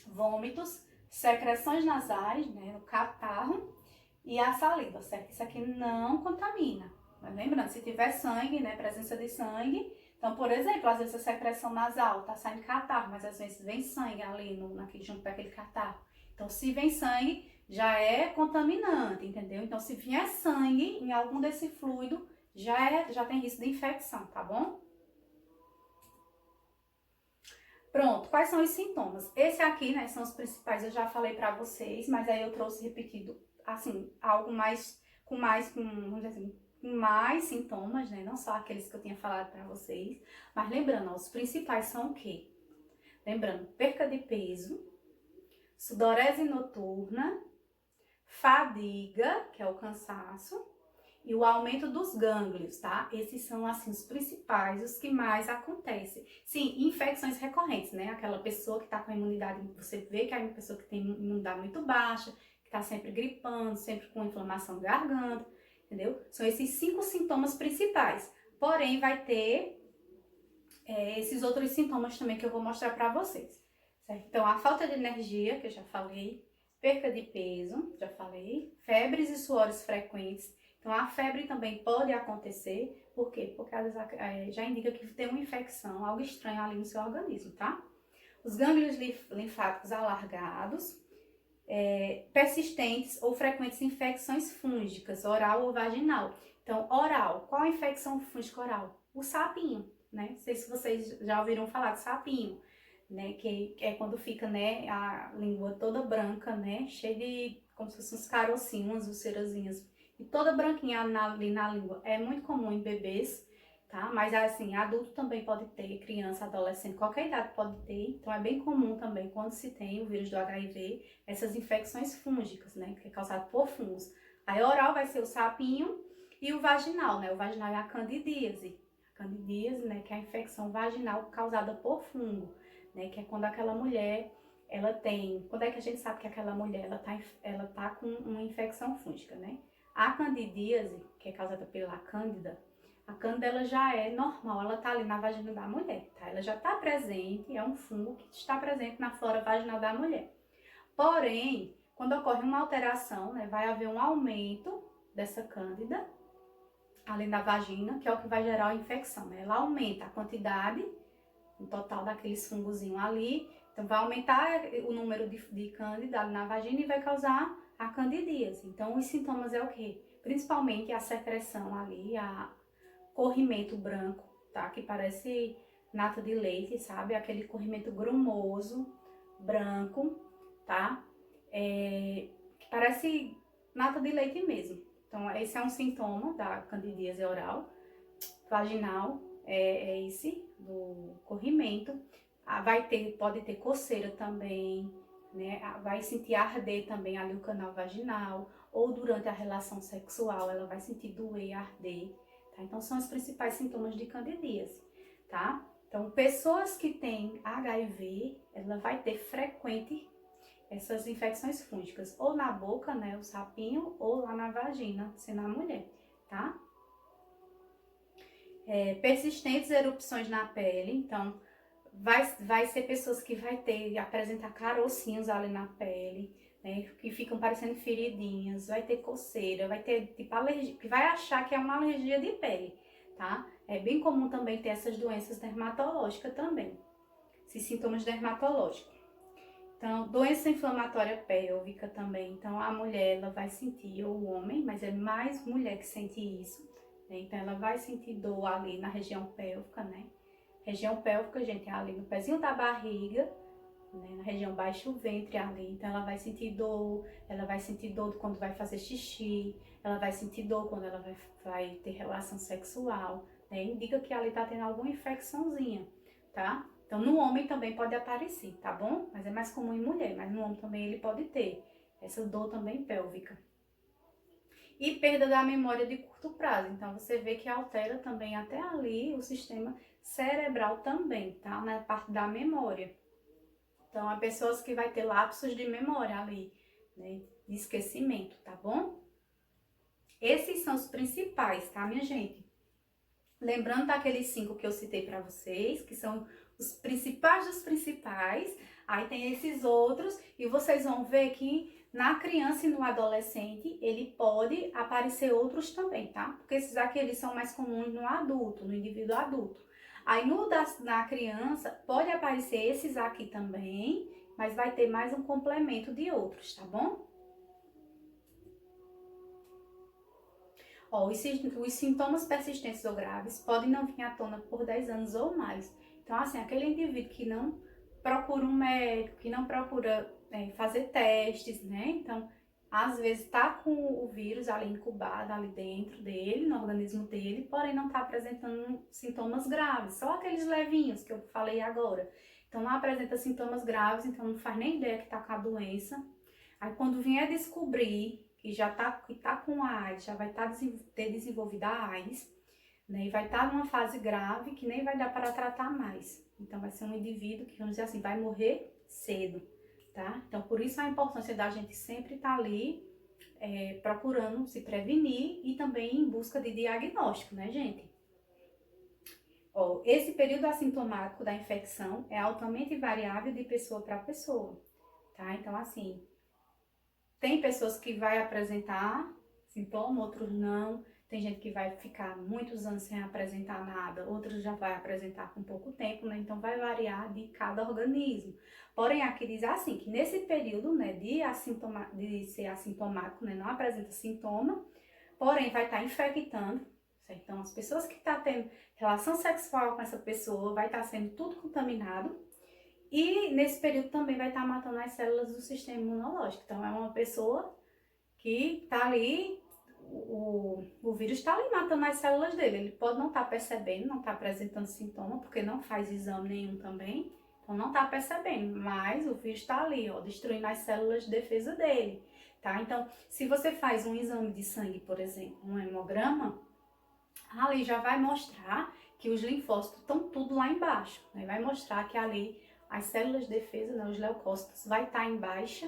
vômitos, secreções nasais, né, o catarro, e a saliva, certo? Isso aqui não contamina. Mas lembrando, se tiver sangue, né, presença de sangue, então, por exemplo, às vezes a secreção nasal tá saindo catarro, mas às vezes vem sangue ali junto daquele catarro. Então, se vem sangue, já é contaminante, entendeu? Então, se vier sangue em algum desse fluido, já tem risco de infecção, tá bom? Pronto, quais são os sintomas? Esse aqui, né, são os principais, eu já falei pra vocês, mas aí eu trouxe repetido, assim, algo vamos dizer assim, com mais sintomas, né, não só aqueles que eu tinha falado pra vocês, mas lembrando, ó, os principais são o quê? Lembrando, perca de peso, sudorese noturna, fadiga, que é o cansaço, e o aumento dos gânglios, tá? Esses são, assim, os principais, os que mais acontecem. Sim, infecções recorrentes, né? Aquela pessoa que tá com a imunidade, você vê que é uma pessoa que tem imunidade muito baixa, que tá sempre gripando, sempre com inflamação de garganta, entendeu? São esses 5 sintomas principais. Porém, vai ter esses outros sintomas também que eu vou mostrar pra vocês, certo? Então, a falta de energia, que eu já falei, perca de peso, já falei, febres e suores frequentes. Então, a febre também pode acontecer, por quê? Porque às vezes já indica que tem uma infecção, algo estranho ali no seu organismo, tá? Os gânglios linfáticos alargados, persistentes ou frequentes infecções fúngicas, oral ou vaginal. Então, oral, qual a infecção fúngica oral? O sapinho, né? Não sei se vocês já ouviram falar de sapinho, né? Que é quando fica, né, a língua toda branca, né? Cheia de, como se fossem uns carocinhos, umas ulcerazinhas, e toda branquinha ali na língua. É muito comum em bebês, tá? Mas assim, adulto também pode ter, criança, adolescente, qualquer idade pode ter. Então é bem comum também, quando se tem o vírus do HIV, essas infecções fúngicas, né? Que é causado por fungos. Aí oral vai ser o sapinho e o vaginal, né? O vaginal é a candidíase. A candidíase, né? Que é a infecção vaginal causada por fungo, né? Que é quando aquela mulher, ela tem... Quando é que a gente sabe que aquela mulher, ela tá com uma infecção fúngica, né? A candidíase, que é causada pela cândida, a cândida ela já é normal, ela tá ali na vagina da mulher, tá? Ela já tá presente, é um fungo que está presente na flora vaginal da mulher. Porém, quando ocorre uma alteração, né, vai haver um aumento dessa cândida ali na vagina, que é o que vai gerar a infecção, né? Ela aumenta a quantidade, o total daqueles fungozinhos ali, então vai aumentar o número de cândida ali na vagina e vai causar a candidíase. Então, os sintomas é o quê? Principalmente a secreção ali, corrimento branco, tá? Que parece nata de leite, sabe? Aquele corrimento grumoso, branco, tá? Que parece nata de leite mesmo. Então, esse é um sintoma da candidíase oral. Vaginal é esse, do corrimento. Pode ter coceira também, né? Vai sentir arder também ali o canal vaginal, ou durante a relação sexual ela vai sentir doer, arder, tá? Então são os principais sintomas de candidíase, tá? Então pessoas que têm HIV, ela vai ter frequente essas infecções fúngicas, ou na boca, né, o sapinho, ou lá na vagina, sendo a mulher, tá? Persistentes erupções na pele, então vai ser pessoas que vai apresentar carocinhos ali na pele, né, que ficam parecendo feridinhas, vai ter coceira, vai ter tipo alergia, que vai achar que é uma alergia de pele, tá? É bem comum também ter essas doenças dermatológicas também, esses sintomas dermatológicos. Então, doença inflamatória pélvica também. Então, a mulher, ela vai sentir, ou o homem, mas é mais mulher que sente isso, né? Então, ela vai sentir dor ali na região pélvica, né? Região pélvica, gente, é ali no pezinho da barriga, né? Na região baixo ventre ali. Então, ela vai sentir dor quando vai fazer xixi, ela vai sentir dor quando ela vai ter relação sexual, né? Indica que ali tá tendo alguma infecçãozinha, tá? Então, no homem também pode aparecer, tá bom? Mas é mais comum em mulher, mas no homem também ele pode ter essa dor também pélvica. E perda da memória de curto prazo. Então, você vê que altera também até ali o sistema cerebral também, tá? Na parte da memória. Então, há pessoas que vai ter lapsos de memória ali, né? De esquecimento, tá bom? Esses são os principais, tá, minha gente? Lembrando daqueles 5 que eu citei para vocês, que são os principais dos principais, aí tem esses outros, e vocês vão ver que na criança e no adolescente, ele pode aparecer outros também, tá? Porque esses aqui, eles são mais comuns no adulto, no indivíduo adulto. Aí na criança, pode aparecer esses aqui também, mas vai ter mais um complemento de outros, tá bom? Ó, os sintomas persistentes ou graves podem não vir à tona por 10 anos ou mais. Então, assim, aquele indivíduo que não procura um médico, que não procura fazer testes, né? Então, às vezes tá com o vírus ali incubado ali dentro dele, no organismo dele, porém não tá apresentando sintomas graves, só aqueles levinhos que eu falei agora. Então, não apresenta sintomas graves, então não faz nem ideia que tá com a doença. Aí, quando vier descobrir que tá com a AIDS, já vai ter desenvolvido a AIDS, né? E vai estar numa fase grave que nem vai dar para tratar mais. Então, vai ser um indivíduo que, vamos dizer assim, vai morrer cedo, tá? Então, por isso a importância da gente sempre estar ali procurando se prevenir e também em busca de diagnóstico, né, gente? Ó, esse período assintomático da infecção é altamente variável de pessoa para pessoa, tá? Então, assim, tem pessoas que vai apresentar sintoma, outros não. Tem gente que vai ficar muitos anos sem apresentar nada, outros já vai apresentar com pouco tempo, né? Então vai variar de cada organismo. Porém, aqui diz assim, que nesse período, né, de ser assintomático, né, não apresenta sintoma, porém vai estar infectando, certo? Então as pessoas que estão tendo relação sexual com essa pessoa vai estar sendo tudo contaminado. E nesse período também vai estar matando as células do sistema imunológico. Então é uma pessoa que está ali, o vírus está ali matando as células dele. Ele pode não estar percebendo, não estar apresentando sintoma, porque não faz exame nenhum também. Então não está percebendo, mas o vírus está ali, ó, destruindo as células de defesa dele, tá? Então, se você faz um exame de sangue, por exemplo, um hemograma, ali já vai mostrar que os linfócitos estão tudo lá embaixo, né? Vai mostrar que ali as células de defesa, né, os leucócitos, vai estar em baixa,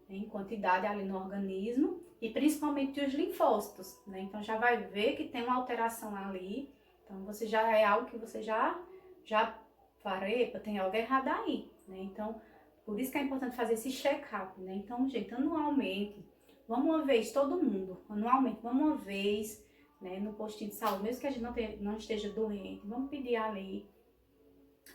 né, em quantidade ali no organismo, e principalmente os linfócitos, né? Então já vai ver que tem uma alteração ali, então você já é algo que você já parei, tem algo errado aí, né? Então, por isso que é importante fazer esse check-up, né? Então, gente, anualmente, vamos uma vez, todo mundo, anualmente, vamos uma vez, né, no postinho de saúde, mesmo que a gente não esteja doente, vamos pedir ali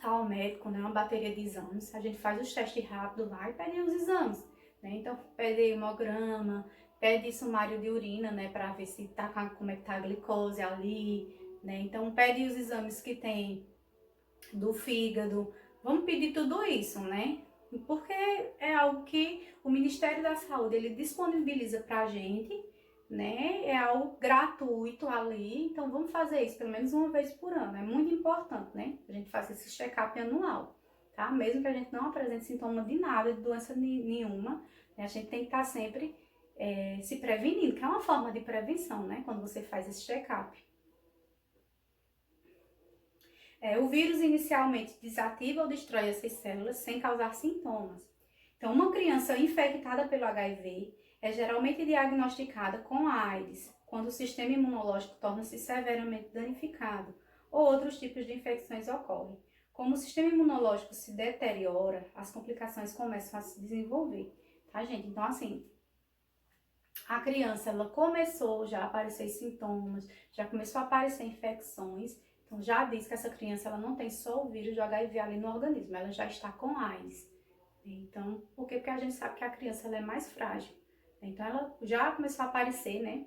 ao médico, né, uma bateria de exames. A gente faz os testes rápidos lá e pede os exames, né? Então, pede hemograma, pede sumário de urina, né, para ver se tá como é que tá a glicose ali, né? Então, pede os exames que tem do fígado. Vamos pedir tudo isso, né? Porque é algo que o Ministério da Saúde ele disponibiliza pra gente, né? É algo gratuito ali, então vamos fazer isso pelo menos uma vez por ano. É muito importante, né? A gente fazer esse check-up anual, tá? Mesmo que a gente não apresente sintoma de nada, de doença nenhuma, né? A gente tem que estar sempre se prevenindo, que é uma forma de prevenção, né? Quando você faz esse check-up. O vírus inicialmente desativa ou destrói essas células sem causar sintomas. Então, uma criança infectada pelo HIV é geralmente diagnosticada com AIDS, quando o sistema imunológico torna-se severamente danificado ou outros tipos de infecções ocorrem. Como o sistema imunológico se deteriora, as complicações começam a se desenvolver, tá, gente? Então, assim, a criança, ela começou já a aparecer sintomas, já começou a aparecer infecções, então já diz que essa criança, ela não tem só o vírus do HIV ali no organismo, ela já está com AIDS. Então, por quê? Porque a gente sabe que a criança, ela é mais frágil. Então, ela já começou a aparecer, né,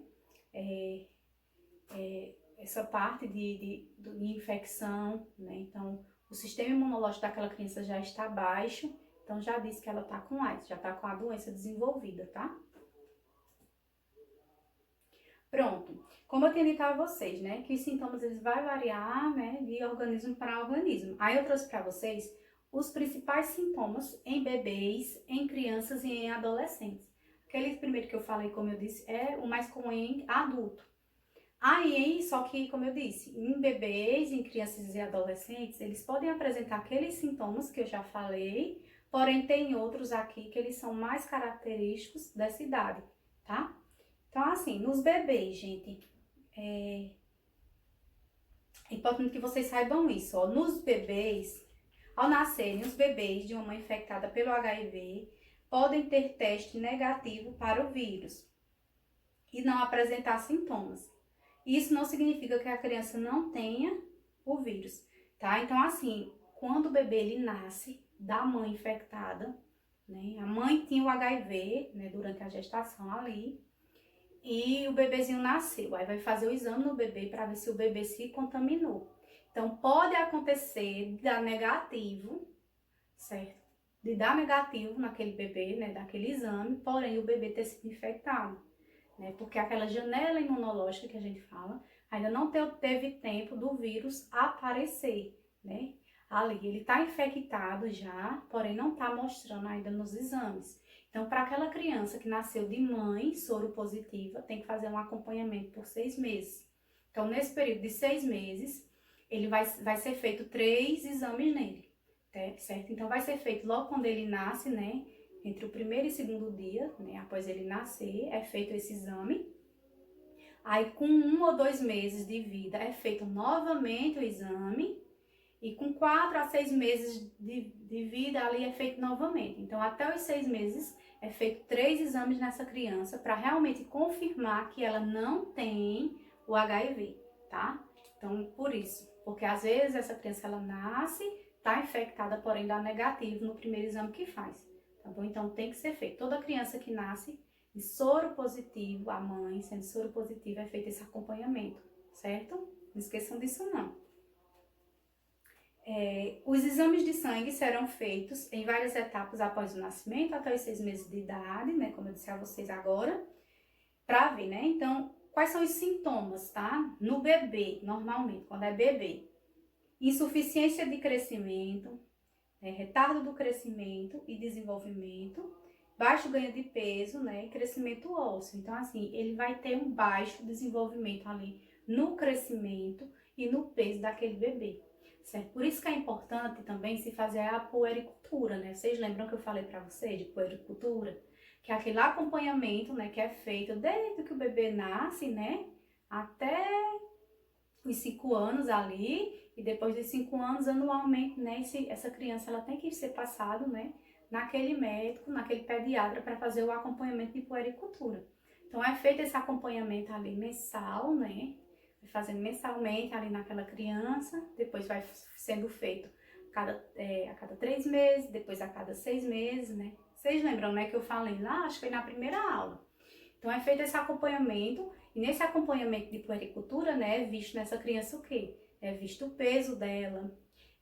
essa parte de infecção, né, então o sistema imunológico daquela criança já está baixo, então já diz que ela está com AIDS, já está com a doença desenvolvida, tá? Pronto, como eu tinha dito a vocês, né, que os sintomas eles vão variar, né, de organismo para organismo. Aí eu trouxe para vocês os principais sintomas em bebês, em crianças e em adolescentes. Aquele primeiro que eu falei, como eu disse, é o mais comum em adulto. Aí, só que, como eu disse, em bebês, em crianças e adolescentes, eles podem apresentar aqueles sintomas que eu já falei, porém tem outros aqui que eles são mais característicos dessa idade, tá? Então, assim, nos bebês, gente, é importante que vocês saibam isso, ó. Nos bebês, ao nascerem, os bebês de uma mãe infectada pelo HIV podem ter teste negativo para o vírus e não apresentar sintomas. Isso não significa que a criança não tenha o vírus, tá? Então, assim, quando o bebê ele nasce da mãe infectada, né? A mãe tinha o HIV, né, durante a gestação ali, e o bebezinho nasceu. Aí vai fazer o exame no bebê para ver se o bebê se contaminou. Então, pode acontecer de dar negativo, certo? De dar negativo naquele bebê, né, daquele exame, porém o bebê ter sido infectado, né? Porque aquela janela imunológica que a gente fala, ainda não teve tempo do vírus aparecer, né? Ali, ele está infectado já, porém não está mostrando ainda nos exames. Então, para aquela criança que nasceu de mãe soro positiva, tem que fazer um acompanhamento por 6 meses. Então, nesse período de 6 meses, ele vai ser feito 3 exames nele, certo? Então, vai ser feito logo quando ele nasce, né? Entre o primeiro e segundo dia, né? Após ele nascer, é feito esse exame. Aí, com 1 ou 2 meses de vida, é feito novamente o exame. E com 4 a 6 meses de vida, ali é feito novamente. Então, até os 6 meses, é feito 3 exames nessa criança para realmente confirmar que ela não tem o HIV, tá? Então, por isso. Porque às vezes essa criança, ela nasce, tá infectada, porém dá negativo no primeiro exame que faz, tá bom? Então, tem que ser feito. Toda criança que nasce de soro positivo, a mãe sendo soro positivo, é feito esse acompanhamento, certo? Não esqueçam disso, não. Os exames de sangue serão feitos em várias etapas após o nascimento, até os 6 meses de idade, né? Como eu disse a vocês agora, para ver, né? Então, quais são os sintomas, tá? No bebê, normalmente, quando é bebê. Insuficiência de crescimento, retardo do crescimento e desenvolvimento, baixo ganho de peso, né? E crescimento ósseo. Então, assim, ele vai ter um baixo desenvolvimento ali no crescimento e no peso daquele bebê. Certo? Por isso que é importante também se fazer a puericultura, né? Vocês lembram que eu falei para vocês de puericultura? Que é aquele acompanhamento, né, que é feito desde que o bebê nasce, né, até os 5 anos ali, e depois dos 5 anos, anualmente, né, essa criança, ela tem que ser passada, né, naquele médico, naquele pediatra, para fazer o acompanhamento de puericultura. Então, é feito esse acompanhamento ali mensal, né, fazendo mensalmente ali naquela criança, depois vai sendo feito a cada 3 meses, depois a cada 6 meses, né? Vocês lembram, né, que eu falei lá, acho que foi na primeira aula. Então, é feito esse acompanhamento, e nesse acompanhamento de puericultura, né, é visto nessa criança o quê? É visto o peso dela,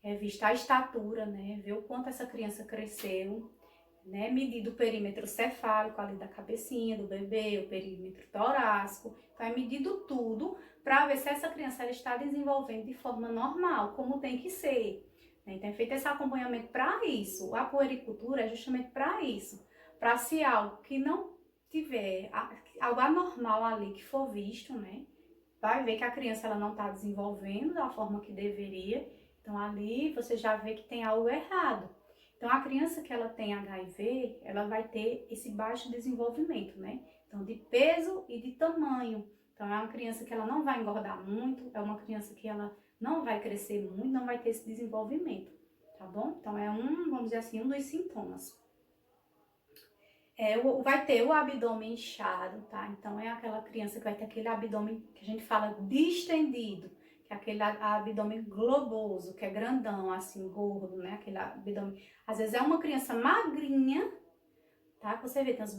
é vista a estatura, né, ver o quanto essa criança cresceu, né, medido o perímetro cefálico ali da cabecinha do bebê, o perímetro torácico, então é medido tudo para ver se essa criança ela está desenvolvendo de forma normal, como tem que ser, né? Então é feito esse acompanhamento para isso. A puericultura é justamente para isso, para se algo que não tiver, algo anormal ali que for visto, né? Vai ver que a criança ela não está desenvolvendo da forma que deveria. Então ali você já vê que tem algo errado. Então a criança que ela tem HIV, ela vai ter esse baixo desenvolvimento, né? Então de peso e de tamanho. Então é uma criança que ela não vai engordar muito, é uma criança que ela não vai crescer muito, não vai ter esse desenvolvimento, tá bom? Então é vamos dizer assim, um dos sintomas. Vai ter o abdômen inchado, tá? Então é aquela criança que vai ter aquele abdômen que a gente fala distendido, que é aquele abdômen globoso, que é grandão, assim, gordo, né? Aquele abdômen. Às vezes é uma criança magrinha, tá? Você vê, tem os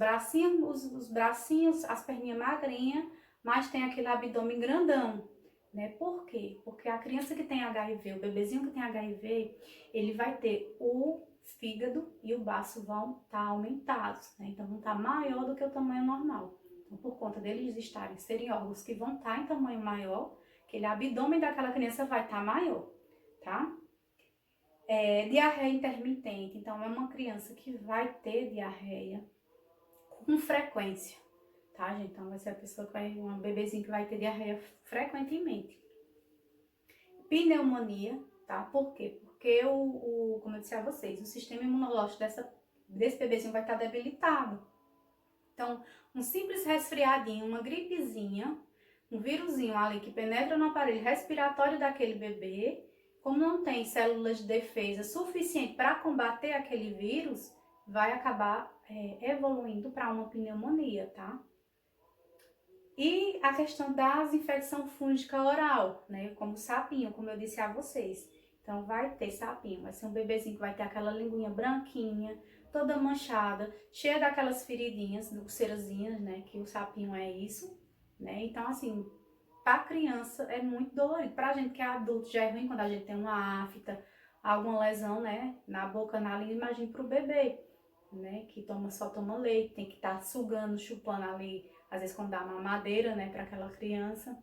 bracinhos, as perninhas magrinhas, mas tem aquele abdômen grandão, né? Por quê? Porque a criança que tem HIV, o bebezinho que tem HIV, ele vai ter o fígado e o baço vão estar aumentados, né? Então vão estar maior do que o tamanho normal. Então, por conta deles serem órgãos que vão estar em tamanho maior, aquele abdômen daquela criança vai estar maior, tá? Diarreia intermitente, então é uma criança que vai ter diarreia com frequência, tá, gente? Então vai ser a pessoa que vai, um bebezinho que vai ter diarreia frequentemente. Pneumonia, tá? Por quê? Porque como eu disse a vocês, o sistema imunológico desse bebezinho vai estar debilitado. Então, um simples resfriadinho, uma gripezinha, um vírusinho ali que penetra no aparelho respiratório daquele bebê, como não tem células de defesa suficiente para combater aquele vírus, vai acabar evoluindo para uma pneumonia, tá? E a questão das infecção fúngica oral, né? Como sapinho, como eu disse a vocês. Então vai ter sapinho, vai ser um bebezinho que vai ter aquela linguinha branquinha, toda manchada, cheia daquelas feridinhas, ulcerazinhas, né? Que o sapinho é isso, né? Então assim, para criança é muito dolorido. Pra gente que é adulto já é ruim quando a gente tem uma afta, alguma lesão, né? Na boca, na língua, imagine pro bebê, né? Que só toma leite, tem que estar sugando, chupando ali, às vezes quando dá mamadeira, né, para aquela criança,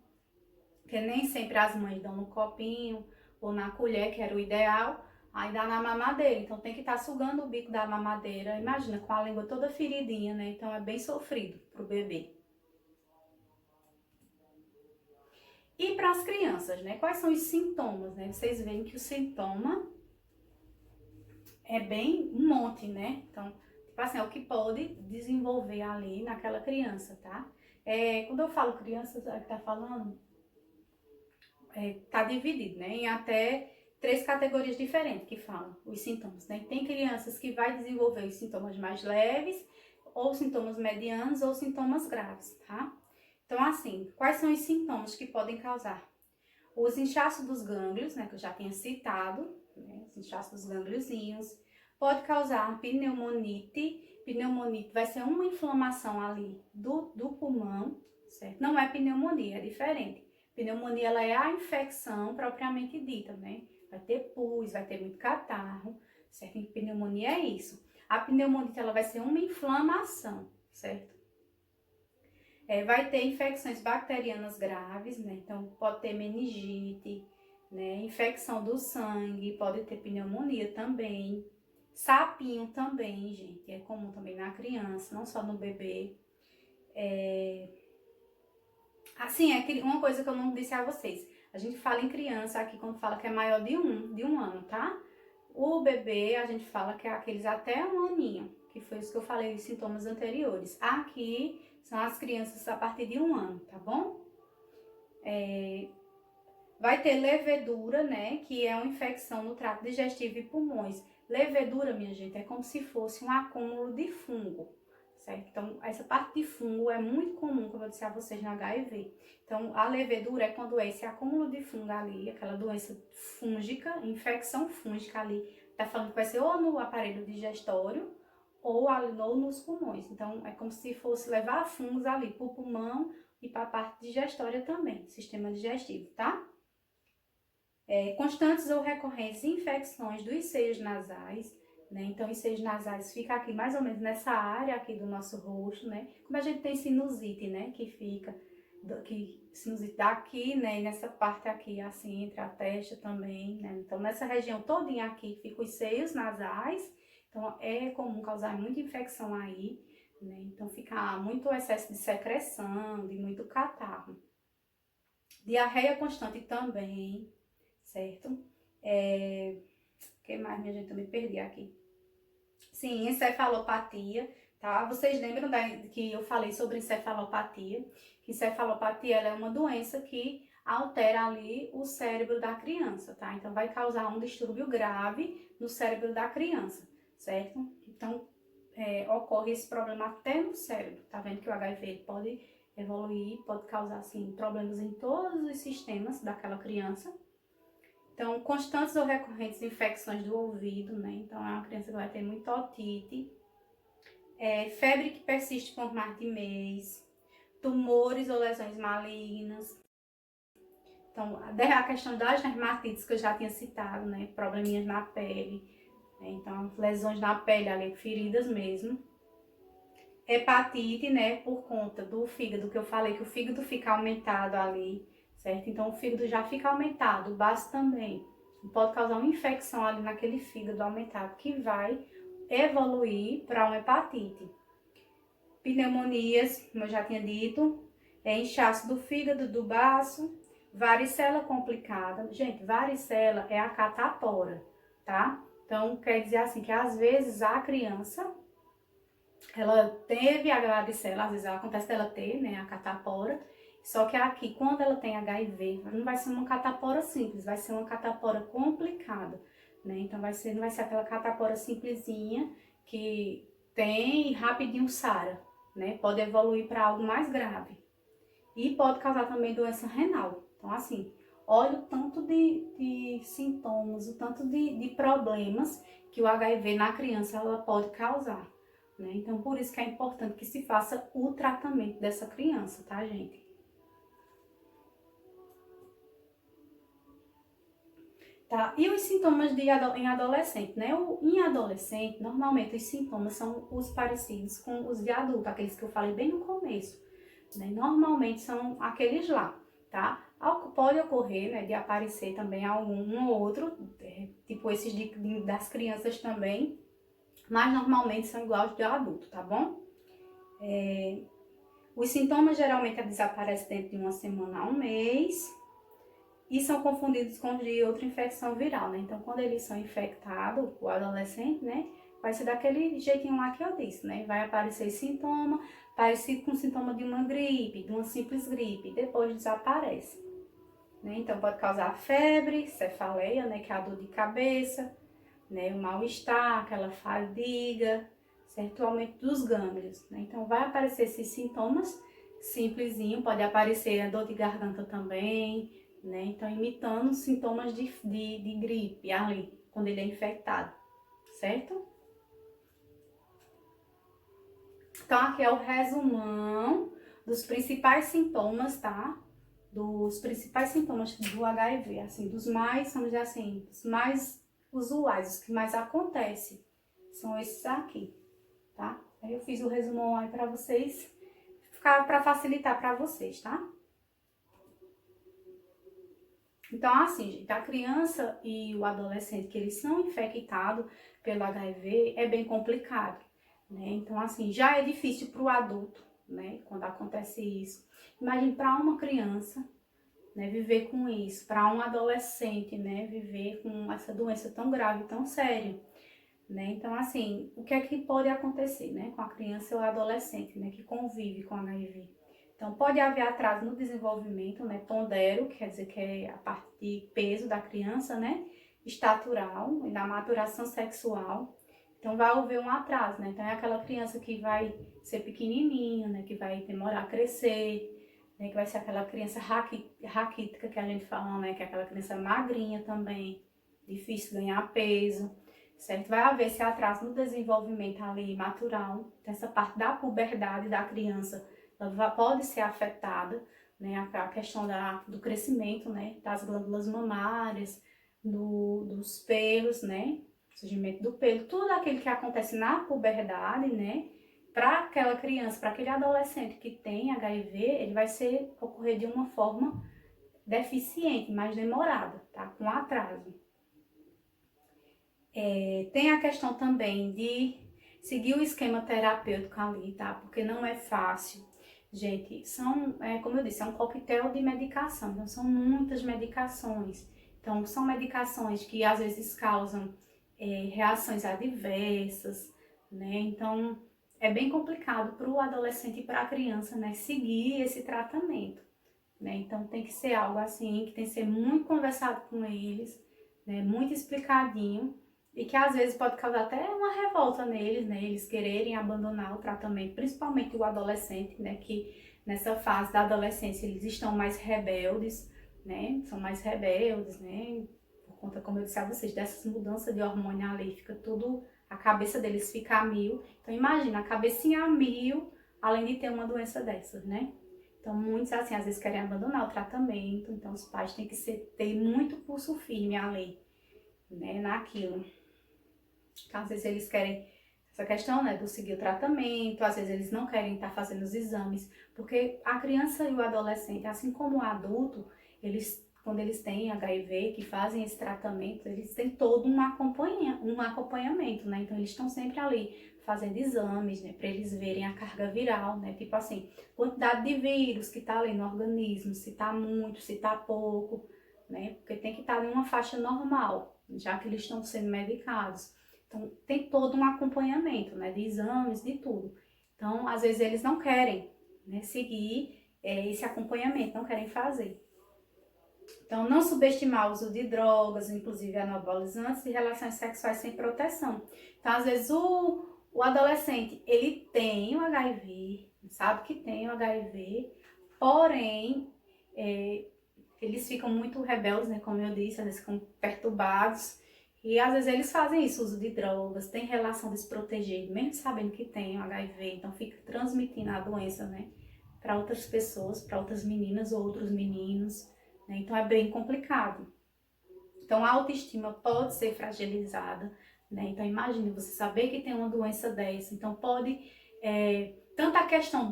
que nem sempre as mães dão no copinho ou na colher, que era o ideal, aí dá na mamadeira, então tem que estar sugando o bico da mamadeira, imagina, com a língua toda feridinha, né, então é bem sofrido pro bebê. E para as crianças, né, quais são os sintomas, né, vocês veem que o sintoma é bem um monte, né, então, tipo assim, é o que pode desenvolver ali naquela criança, tá? Quando eu falo criança, que tá falando, tá dividido, né, em até 3 categorias diferentes que falam os sintomas, né? Tem crianças que vai desenvolver os sintomas mais leves, ou sintomas medianos, ou sintomas graves, tá? Então, assim, quais são os sintomas que podem causar? Os inchaços dos gânglios, né, que eu já tinha citado, né, os inchaços dos gângliozinhos, pode causar pneumonite. Pneumonite vai ser uma inflamação ali do pulmão, certo? Não é pneumonia, é diferente. Pneumonia, ela é a infecção propriamente dita, né? Vai ter pus, vai ter muito catarro, certo? E pneumonia é isso. A pneumonite, ela vai ser uma inflamação, certo? Vai ter infecções bacterianas graves, né? Então, pode ter meningite, né? Infecção do sangue, pode ter pneumonia também. Sapinho também, gente, é comum também na criança, não só no bebê. Assim, uma coisa que eu não disse a vocês. A gente fala em criança aqui quando fala que é maior de um ano, tá? O bebê, a gente fala que é aqueles até um aninho, que foi isso que eu falei nos sintomas anteriores. Aqui são as crianças a partir de 1 ano, tá bom? Vai ter levedura, né? Que é uma infecção no trato digestivo e pulmões. Levedura, minha gente, é como se fosse um acúmulo de fungo, certo? Então, essa parte de fungo é muito comum, como eu disse a vocês, na HIV. Então, a levedura é quando é esse acúmulo de fungo ali, aquela doença fúngica, infecção fúngica ali, tá falando que vai ser ou no aparelho digestório ou nos pulmões. Então, é como se fosse levar fungos ali pro pulmão e para a parte digestória também, sistema digestivo, tá? Constantes ou recorrentes infecções dos seios nasais, né? Então, os seios nasais fica aqui mais ou menos nessa área aqui do nosso rosto, né? Como a gente tem sinusite, né? Que fica sinusite daqui, né, e nessa parte aqui, assim, entre a testa também, né, então nessa região todinha aqui fica os seios nasais, então é comum causar muita infecção aí, né, então fica muito excesso de secreção, de muito catarro. Diarreia constante também, certo? O que mais, minha gente? Eu me perdi aqui. Sim, encefalopatia, tá? Vocês lembram que eu falei sobre encefalopatia? Que encefalopatia ela é uma doença que altera ali o cérebro da criança, tá? Então vai causar um distúrbio grave no cérebro da criança, certo? Então ocorre esse problema até no cérebro, tá vendo que o HIV pode evoluir, pode causar assim problemas em todos os sistemas daquela criança. Então, constantes ou recorrentes infecções do ouvido, né? Então, é uma criança que vai ter muita otite. Febre que persiste por mais de mês. Tumores ou lesões malignas. Então, a questão das dermatites que eu já tinha citado, né? Probleminhas na pele. Né? Então, lesões na pele, ali, feridas mesmo. Hepatite, né? Por conta do fígado, que eu falei que o fígado fica aumentado ali, certo? Então, o fígado já fica aumentado, o baço também. Pode causar uma infecção ali naquele fígado aumentado que vai evoluir para uma hepatite. Pneumonias, como eu já tinha dito, inchaço do fígado, do baço, varicela complicada. Gente, varicela é a catapora, tá? Então, quer dizer assim, que às vezes a criança, ela teve a varicela, às vezes acontece dela ter, né, a catapora, só que aqui, quando ela tem HIV, não vai ser uma catapora simples, vai ser uma catapora complicada, né? Então, não vai ser aquela catapora simplesinha que tem e rapidinho sara, né? Pode evoluir para algo mais grave. E pode causar também doença renal. Então, assim, olha o tanto de sintomas, o tanto de problemas que o HIV na criança ela pode causar, né? Então, por isso que é importante que se faça o tratamento dessa criança, tá, gente? Tá? E os sintomas em adolescente, né? Em adolescente, normalmente os sintomas são os parecidos com os de adulto, aqueles que eu falei bem no começo, né? Normalmente são aqueles lá, tá? Pode ocorrer, né, de aparecer também um ou outro, tipo esses das crianças também, mas normalmente são iguais aos de adulto, tá bom? Os sintomas geralmente desaparecem dentro de uma semana a um mês, e são confundidos com os de outra infecção viral, né? Então, quando eles são infectados, o adolescente, né? Vai ser daquele jeitinho lá que eu disse, né? Vai aparecer sintoma parecido com o sintoma de uma gripe, de uma simples gripe, e depois desaparece, né? Então, pode causar febre, cefaleia, né? Que é a dor de cabeça, né? O mal-estar, aquela fadiga, certo? O aumento dos gânglios, né? Então, vai aparecer esses sintomas simplesinho, pode aparecer a dor de garganta também, né? Então, imitando sintomas de gripe ali, quando ele é infectado, certo? Então, aqui é o resumão dos principais sintomas, tá? Dos principais sintomas do HIV, assim, dos mais, vamos dizer assim, os mais usuais, os que mais acontecem, são esses aqui, tá? Aí eu fiz o resumão aí pra vocês, para facilitar pra vocês, tá? Então, assim, gente, a criança e o adolescente que eles são infectados pelo HIV é bem complicado, né? Então, assim, já é difícil para o adulto, né? Quando acontece isso. Imagine para uma criança, né, viver com isso, para um adolescente, né, viver com essa doença tão grave, tão séria, né? Então, assim, o que é que pode acontecer, né, com a criança ou adolescente, né, que convive com HIV? Então, pode haver atraso no desenvolvimento, né, pondero, quer dizer que é a parte de peso da criança, né, estatural e da maturação sexual. Então, vai haver um atraso, né? Então, é aquela criança que vai ser pequenininha, né, que vai demorar a crescer, né, que vai ser aquela criança raquítica que a gente fala, né, que é aquela criança magrinha também, difícil ganhar peso, certo? Vai haver esse atraso no desenvolvimento ali matural, essa parte da puberdade da criança, ela pode ser afetada, né? A questão do crescimento, né? Das glândulas mamárias, dos pelos, né? Surgimento do pelo, tudo aquilo que acontece na puberdade, né? para aquela criança, para aquele adolescente que tem HIV, ele vai ocorrer de uma forma deficiente, mais demorada, tá? Com atraso. Tem a questão também de seguir o esquema terapêutico ali, tá? Porque não é fácil. Gente, como eu disse, é um coquetel de medicação, então são muitas medicações. Então, são medicações que às vezes causam reações adversas, né? Então, é bem complicado para o adolescente e para a criança, né, seguir esse tratamento, né? Então, tem que ser algo assim, que tem que ser muito conversado com eles, né, muito explicadinho, e que às vezes pode causar até uma revolta neles, né, eles quererem abandonar o tratamento, principalmente o adolescente, né, que nessa fase da adolescência eles estão mais rebeldes, né, são mais rebeldes, né, por conta, como eu disse a vocês, dessas mudanças de hormônio ali, fica tudo, a cabeça deles fica a mil. Então imagina, a cabecinha a mil, além de ter uma doença dessas, né. Então muitos assim, às vezes querem abandonar o tratamento, então os pais têm que ter muito pulso firme ali, né, naquilo. Então, às vezes eles querem essa questão, né, do seguir o tratamento, às vezes eles não querem estar fazendo os exames, porque a criança e o adolescente, assim como o adulto, quando eles têm HIV, que fazem esse tratamento, eles têm todo um acompanhamento, né, então eles estão sempre ali fazendo exames, né, para eles verem a carga viral, né, tipo assim, quantidade de vírus que tá ali no organismo, se tá muito, se tá pouco, né, porque tem que estar em uma faixa normal, já que eles estão sendo medicados. Então, tem todo um acompanhamento, né, de exames, de tudo. Então, às vezes eles não querem, né, seguir esse acompanhamento, não querem fazer. Então, não subestimar o uso de drogas, inclusive anabolizantes, e relações sexuais sem proteção. Então, às vezes o adolescente, ele tem o HIV, sabe que tem o HIV, porém, eles ficam muito rebeldes, né, como eu disse, às vezes ficam perturbados, e às vezes eles fazem isso, uso de drogas, tem relação desprotegida, mesmo sabendo que tem o HIV, então fica transmitindo a doença, né, para outras pessoas, para outras meninas ou outros meninos, né, então é bem complicado. Então a autoestima pode ser fragilizada, né, então imagine você saber que tem uma doença dessa, então pode, tanto a questão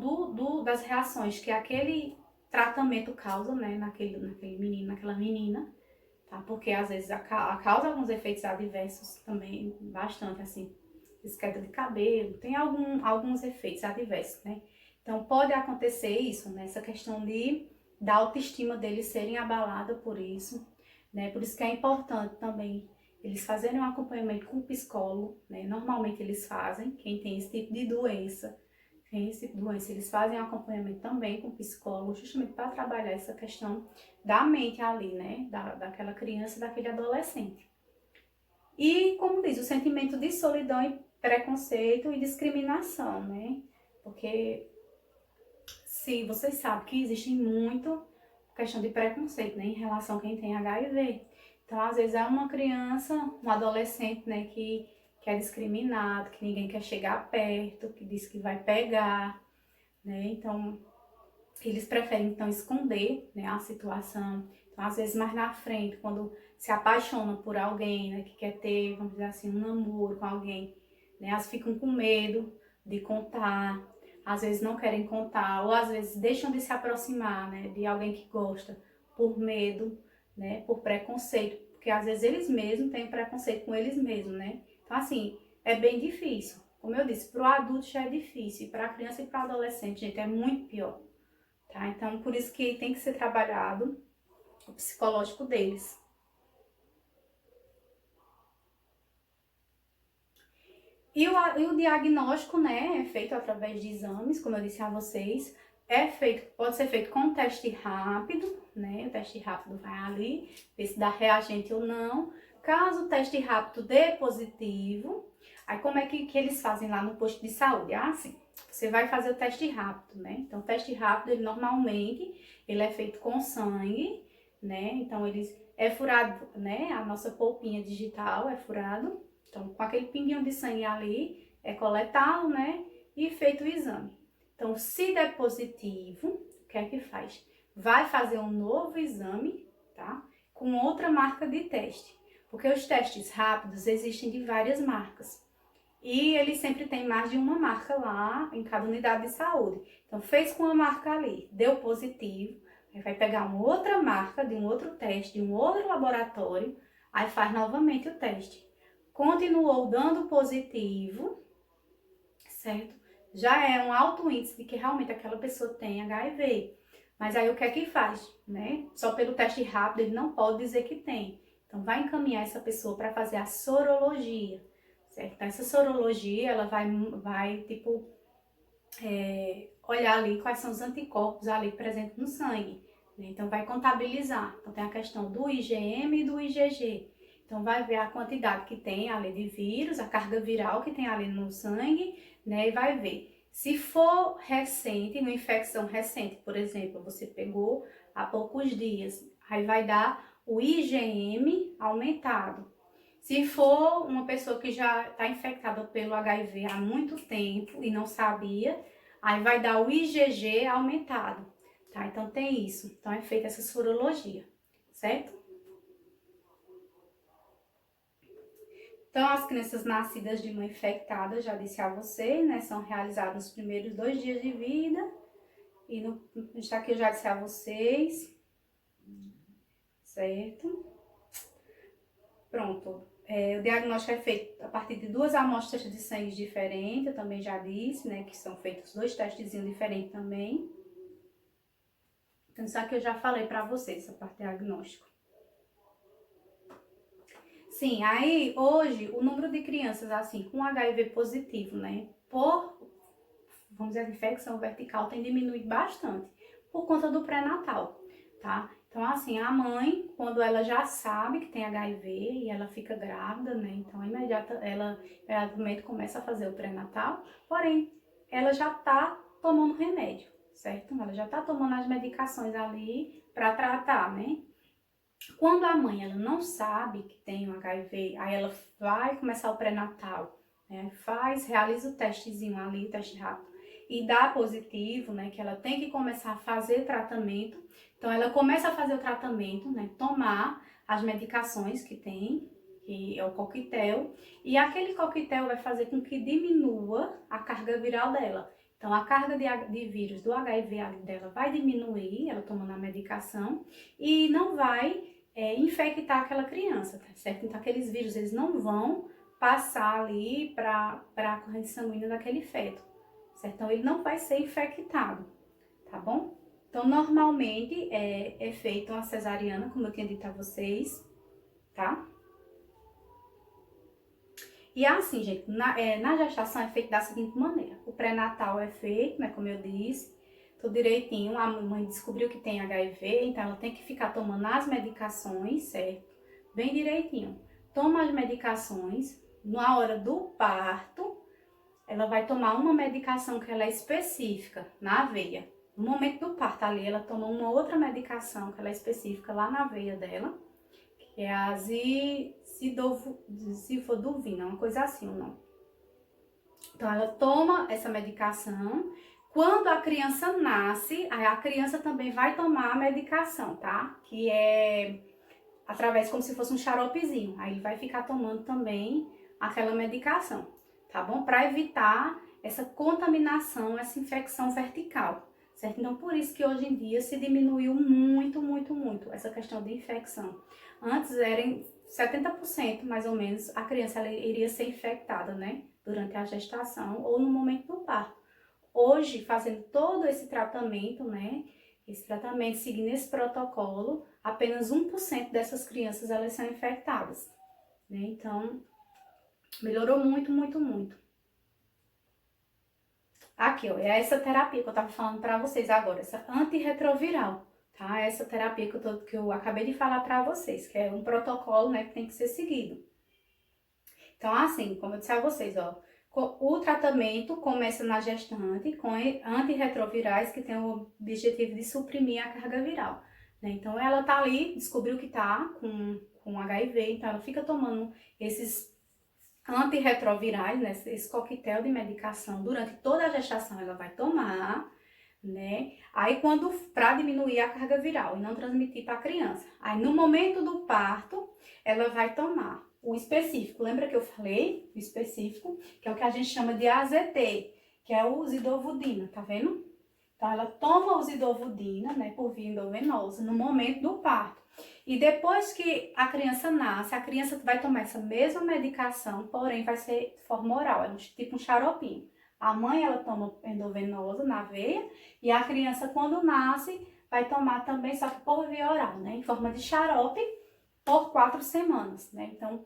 das reações que aquele tratamento causa, né, naquele menino, naquela menina, tá? Porque às vezes causa alguns efeitos adversos também, bastante, assim, queda de cabelo, tem alguns efeitos adversos, né? Então pode acontecer isso, né? Essa questão da autoestima deles serem abalada por isso, né? Por isso que é importante também eles fazerem um acompanhamento com o psicólogo, né? Normalmente eles fazem, quem tem esse tipo de doença, eles fazem um acompanhamento também com o psicólogo, justamente para trabalhar essa questão da mente ali, né, daquela criança, daquele adolescente. E, como diz, o sentimento de solidão e preconceito e discriminação, né, porque se vocês sabem que existe muito questão de preconceito, né, em relação a quem tem HIV. Então, às vezes é uma criança, um adolescente, né, que é discriminado, que ninguém quer chegar perto, que diz que vai pegar, né, então eles preferem então esconder, né, a situação. Então, às vezes mais na frente, quando se apaixonam por alguém, né, que quer ter, vamos dizer assim, um namoro com alguém, né, elas ficam com medo de contar, às vezes não querem contar, ou às vezes deixam de se aproximar, né, de alguém que gosta por medo, né, por preconceito, porque às vezes eles mesmos têm preconceito com eles mesmos, né. Então, assim, é bem difícil. Como eu disse, para o adulto já é difícil, para a criança e para o adolescente, gente, é muito pior. Tá? Então, por isso que tem que ser trabalhado o psicológico deles. E o diagnóstico, né, é feito através de exames, como eu disse a vocês, pode ser feito com um teste rápido, né, o teste rápido vai ali, ver se dá reagente ou não. Caso o teste rápido dê positivo, aí como é que eles fazem lá no posto de saúde? Ah, sim, você vai fazer o teste rápido, né, então o teste rápido, ele é feito com sangue, né, então é furado, né, a nossa polpinha digital é furado. Então, com aquele pinguinho de sangue ali, é coletado, né? E feito o exame. Então, se der positivo, o que é que faz? Vai fazer um novo exame, tá? Com outra marca de teste. Porque os testes rápidos existem de várias marcas. e ele sempre tem mais de uma marca lá em cada unidade de saúde. Então, fez com uma marca ali, deu positivo, aí vai pegar uma outra marca de um outro teste, de um outro laboratório, aí faz novamente o teste. Continuou dando positivo, certo? Já é um alto índice de que realmente aquela pessoa tem HIV. Mas aí o que é que faz, né? Só pelo teste rápido ele não pode dizer que tem. Então vai encaminhar essa pessoa para fazer a sorologia, certo? Então essa sorologia, ela vai tipo, olhar ali quais são os anticorpos ali presentes no sangue, né? Então vai contabilizar. Então tem a questão do IgM e do IgG. Então vai ver a quantidade que tem ali de vírus, a carga viral que tem ali no sangue, né? E vai ver. Se for recente, uma infecção recente, por exemplo, você pegou há poucos dias, aí vai dar o IgM aumentado. Se for uma pessoa que já está infectada pelo HIV há muito tempo e não sabia, aí vai dar o IgG aumentado, tá? Então tem isso. Então é feita essa sorologia, certo? Então as crianças nascidas de mãe infectada, já disse a vocês, né? São realizadas nos primeiros 2 dias de vida. E no está aqui eu já disse a vocês, certo? Pronto. O diagnóstico é feito a partir de 2 amostras de sangue diferentes, eu também já disse, né, que são feitos 2 testezinhos diferentes também. Então, isso aqui eu já falei para vocês, essa parte diagnóstico. Sim, aí hoje o número de crianças assim com HIV positivo, né, vamos dizer, infecção vertical tem diminuído bastante por conta do pré-natal, tá? Então, assim, a mãe, quando ela já sabe que tem HIV e ela fica grávida, né? Então, ela imediatamente começa a fazer o pré-natal, porém, ela já tá tomando remédio, certo? Ela já tá tomando as medicações ali para tratar, né? Quando a mãe ela não sabe que tem um HIV, aí ela vai começar o pré-natal, né? Realiza o testezinho ali, o teste rápido, e dá positivo, né? Que ela tem que começar a fazer tratamento. Então ela começa a fazer o tratamento, né? Tomar as medicações que tem, que é o coquetel, e aquele coquetel vai fazer com que diminua a carga viral dela. Então a carga de vírus do HIV dela vai diminuir, ela tomando a medicação, e não vai infectar aquela criança, tá certo? Então aqueles vírus, eles não vão passar ali para a corrente sanguínea daquele feto, certo? Então ele não vai ser infectado, tá bom? Então normalmente é feita uma cesariana, como eu tinha dito a vocês, tá? E assim, gente, na gestação é feito da seguinte maneira: o pré-natal é feito, né, como eu disse, tudo direitinho. A mãe descobriu que tem HIV, então ela tem que ficar tomando as medicações, certo? Bem direitinho. Toma as medicações. Na hora do parto, ela vai tomar uma medicação que ela é específica na veia. No momento do parto ali, ela toma uma outra medicação que ela é específica lá na veia dela, que é a zifoduvina, uma coisa assim o nome. Então ela toma essa medicação. Quando a criança nasce, a criança também vai tomar a medicação, tá? Que é através como se fosse um xaropezinho. Aí ele vai ficar tomando também aquela medicação, tá bom? Para evitar essa contaminação, essa infecção vertical, certo? Então por isso que hoje em dia se diminuiu muito, muito, muito essa questão de infecção. Antes eram 70% mais ou menos a criança ela iria ser infectada, né? Durante a gestação ou no momento do parto. Hoje, fazendo todo esse tratamento, né? Esse tratamento, seguindo esse protocolo, apenas 1% dessas crianças elas são infectadas, né? Então, melhorou muito, muito, muito. Aqui, ó, é essa terapia que eu tava falando pra vocês agora, essa antirretroviral, tá? Essa terapia que eu acabei de falar pra vocês, que é um protocolo, né, que tem que ser seguido. Então, assim, como eu disse a vocês, ó, o tratamento começa na gestante com antirretrovirais que tem o objetivo de suprimir a carga viral, né? Então, ela tá ali, descobriu que tá com HIV, então ela fica tomando esses antirretrovirais, né? Esse coquetel de medicação durante toda a gestação ela vai tomar, né? Aí para diminuir a carga viral e não transmitir para a criança. Aí no momento do parto, ela vai tomar o específico. Lembra que eu falei? O específico, que é o que a gente chama de AZT, que é o zidovudina, tá vendo? Então, ela toma o zidovudina, né, por via endovenosa, no momento do parto. E depois que a criança nasce, a criança vai tomar essa mesma medicação, porém vai ser de forma oral, é tipo um xaropinho. A mãe, ela toma endovenosa na veia, e a criança, quando nasce, vai tomar também, só que por via oral, né, em forma de xarope, por 4 semanas, né. Então,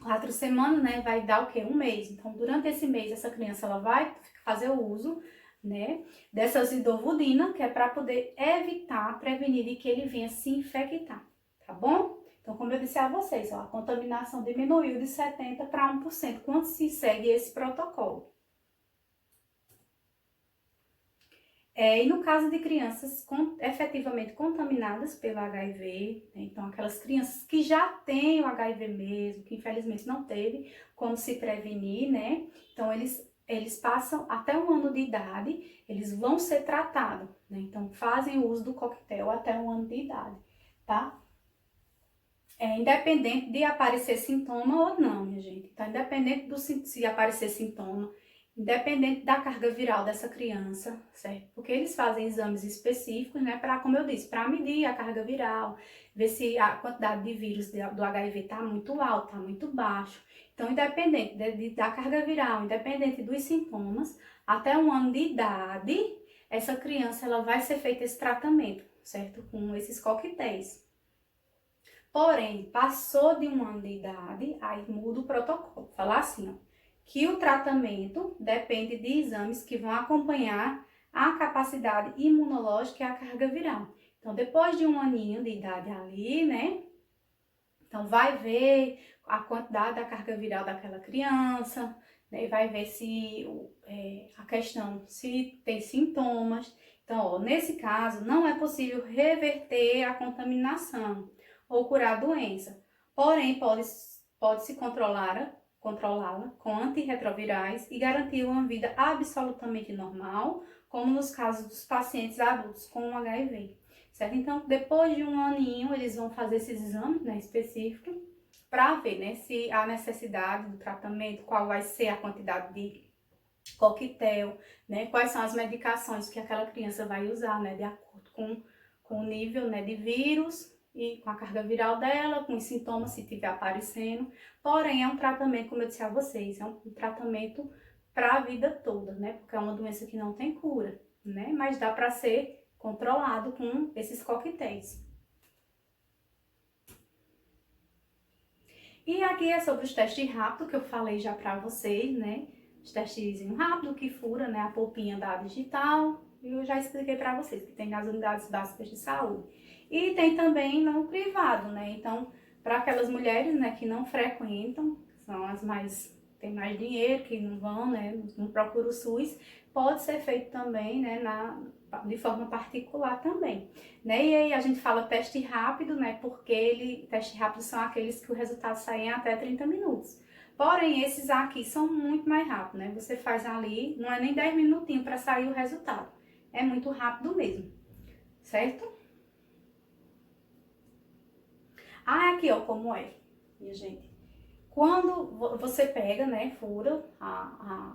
4 semanas, né, vai dar o quê? Um mês. Então, durante esse mês, essa criança, ela vai fazer o uso, né, dessa zidovudina, que é para poder evitar, prevenir de que ele venha se infectar, tá bom? Então, como eu disse a vocês, ó, a contaminação diminuiu de 70% para 1% quando se segue esse protocolo. E no caso de crianças efetivamente contaminadas pelo HIV, né, então aquelas crianças que já têm o HIV mesmo, que infelizmente não teve como se prevenir, né? Então eles passam até 1 ano de idade, eles vão ser tratados, né? Então fazem o uso do coquetel até 1 ano de idade, tá? Independente de aparecer sintoma ou não, minha gente. Então, independente se aparecer sintoma, independente da carga viral dessa criança, certo? Porque eles fazem exames específicos, né, para, como eu disse, para medir a carga viral, ver se a quantidade de vírus do HIV está muito alta, está muito baixo. Então, independente da carga viral, independente dos sintomas, até 1 ano de idade, essa criança ela vai ser feito esse tratamento, certo? Com esses coquetéis. Porém, passou de 1 ano de idade, aí muda o protocolo. Falar assim, ó, que o tratamento depende de exames que vão acompanhar a capacidade imunológica e a carga viral. Então, depois de 1 aninho de idade ali, né? Então, vai ver a quantidade da carga viral daquela criança, né? Vai ver se a questão, se tem sintomas. Então, ó, nesse caso, não é possível reverter a contaminação ou curar a doença. Porém, pode-se controlá-la com antirretrovirais e garantir uma vida absolutamente normal, como nos casos dos pacientes adultos com HIV, certo? Então, depois de 1 aninho, eles vão fazer esses exames, né, específicos, para ver, né, se há necessidade do tratamento, qual vai ser a quantidade de coquetel, né, quais são as medicações que aquela criança vai usar, né, de acordo com o nível, né, de vírus e com a carga viral dela, com os sintomas se tiver aparecendo. Porém, é um tratamento, como eu disse a vocês, é um tratamento para a vida toda, né, porque é uma doença que não tem cura, né, mas dá para ser controlado com esses coquetéis. E aqui é sobre os testes rápidos que eu falei já para vocês, né? Os testes rápido que fura, né, a polpinha da digital. E eu já expliquei para vocês que tem nas unidades básicas de saúde. E tem também no privado, né? Então, para aquelas mulheres, né, que não frequentam, são as tem mais dinheiro, que não vão, né, não procuram o SUS, pode ser feito também, né, de forma particular também, né? E aí a gente fala teste rápido, né, porque teste rápido são aqueles que o resultado sai em até 30 minutos. Porém, esses aqui são muito mais rápidos, né? Você faz ali, não é nem 10 minutinhos para sair o resultado. É muito rápido mesmo, certo? Aqui, ó, como é, minha gente. Quando você pega, né, fura,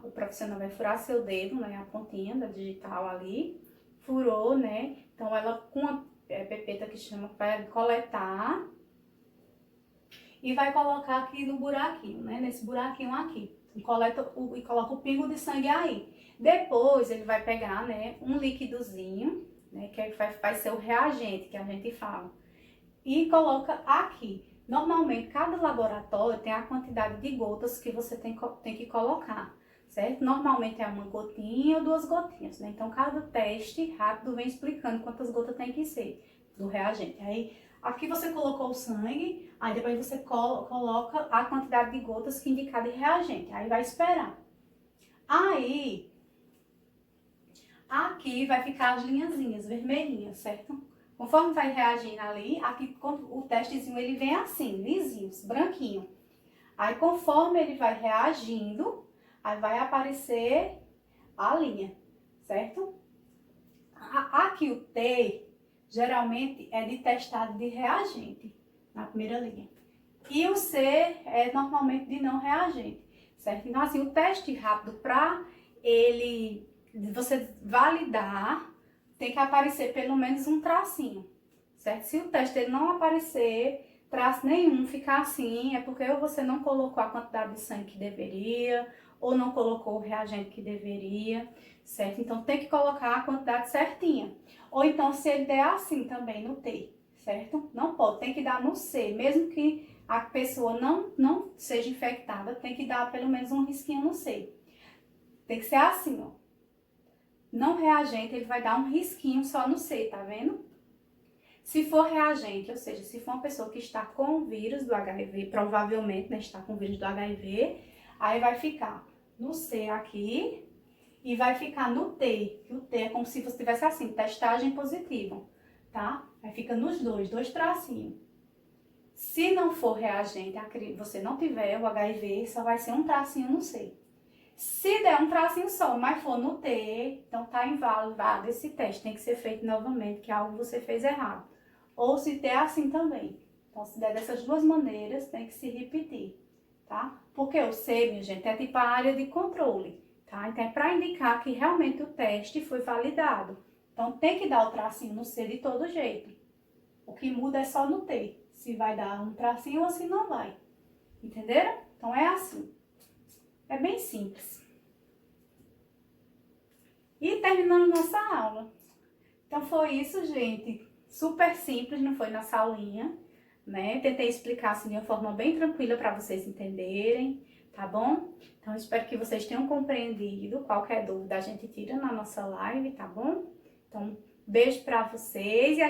o profissional vai furar seu dedo, né, a pontinha da digital ali, furou, né, então ela com a pepeta que chama, vai coletar e vai colocar aqui no buraquinho, né, nesse buraquinho aqui, e coloca o pingo de sangue aí. Depois ele vai pegar, né, um líquidozinho, né, que vai ser o reagente que a gente fala, e coloca aqui. Normalmente, cada laboratório tem a quantidade de gotas que você tem que colocar, certo? Normalmente é 1 gotinha ou 2 gotinhas, né? Então, cada teste rápido vem explicando quantas gotas tem que ser do reagente. Aí, aqui você colocou o sangue, aí depois você coloca a quantidade de gotas que indicar de reagente. Aí vai esperar. Aí, aqui vai ficar as linhazinhas vermelhinhas, certo? Conforme vai reagindo ali, aqui o testezinho ele vem assim, lisinho, branquinho. Aí conforme ele vai reagindo, aí vai aparecer a linha, certo? Aqui o T geralmente é de testado de reagente, na primeira linha. E o C é normalmente de não reagente, certo? Então, assim, o teste rápido para você validar, tem que aparecer pelo menos um tracinho, certo? Se o teste ele não aparecer traço nenhum, ficar assim, é porque ou você não colocou a quantidade de sangue que deveria, ou não colocou o reagente que deveria, certo? Então, tem que colocar a quantidade certinha. Ou então, se ele der assim também no T, certo? Não pode, tem que dar no C, mesmo que a pessoa não seja infectada, tem que dar pelo menos um risquinho no C. Tem que ser assim, ó. Não reagente, ele vai dar um risquinho só no C, tá vendo? Se for reagente, ou seja, se for uma pessoa que está com o vírus do HIV, provavelmente, né, está com o vírus do HIV, aí vai ficar no C aqui e vai ficar no T, que o T é como se você tivesse assim, testagem positiva, tá? Aí fica nos dois tracinhos. Se não for reagente, você não tiver o HIV, só vai ser um tracinho no C. Se der um tracinho só, mas for no T, então tá invalidado esse teste, tem que ser feito novamente, que é algo que você fez errado. Ou se der assim também. Então, se der dessas duas maneiras, tem que se repetir, tá? Porque o C, minha gente, é tipo a área de controle, tá? Então, é para indicar que realmente o teste foi validado. Então, tem que dar o tracinho no C de todo jeito. O que muda é só no T, se vai dar um tracinho ou se não vai. Entenderam? Então, é assim. É bem simples. E terminando nossa aula. Então, foi isso, gente. Super simples, não foi nossa aulinha, né? Tentei explicar assim de uma forma bem tranquila para vocês entenderem, tá bom? Então, espero que vocês tenham compreendido. Qualquer dúvida a gente tira na nossa live, tá bom? Então, beijo para vocês e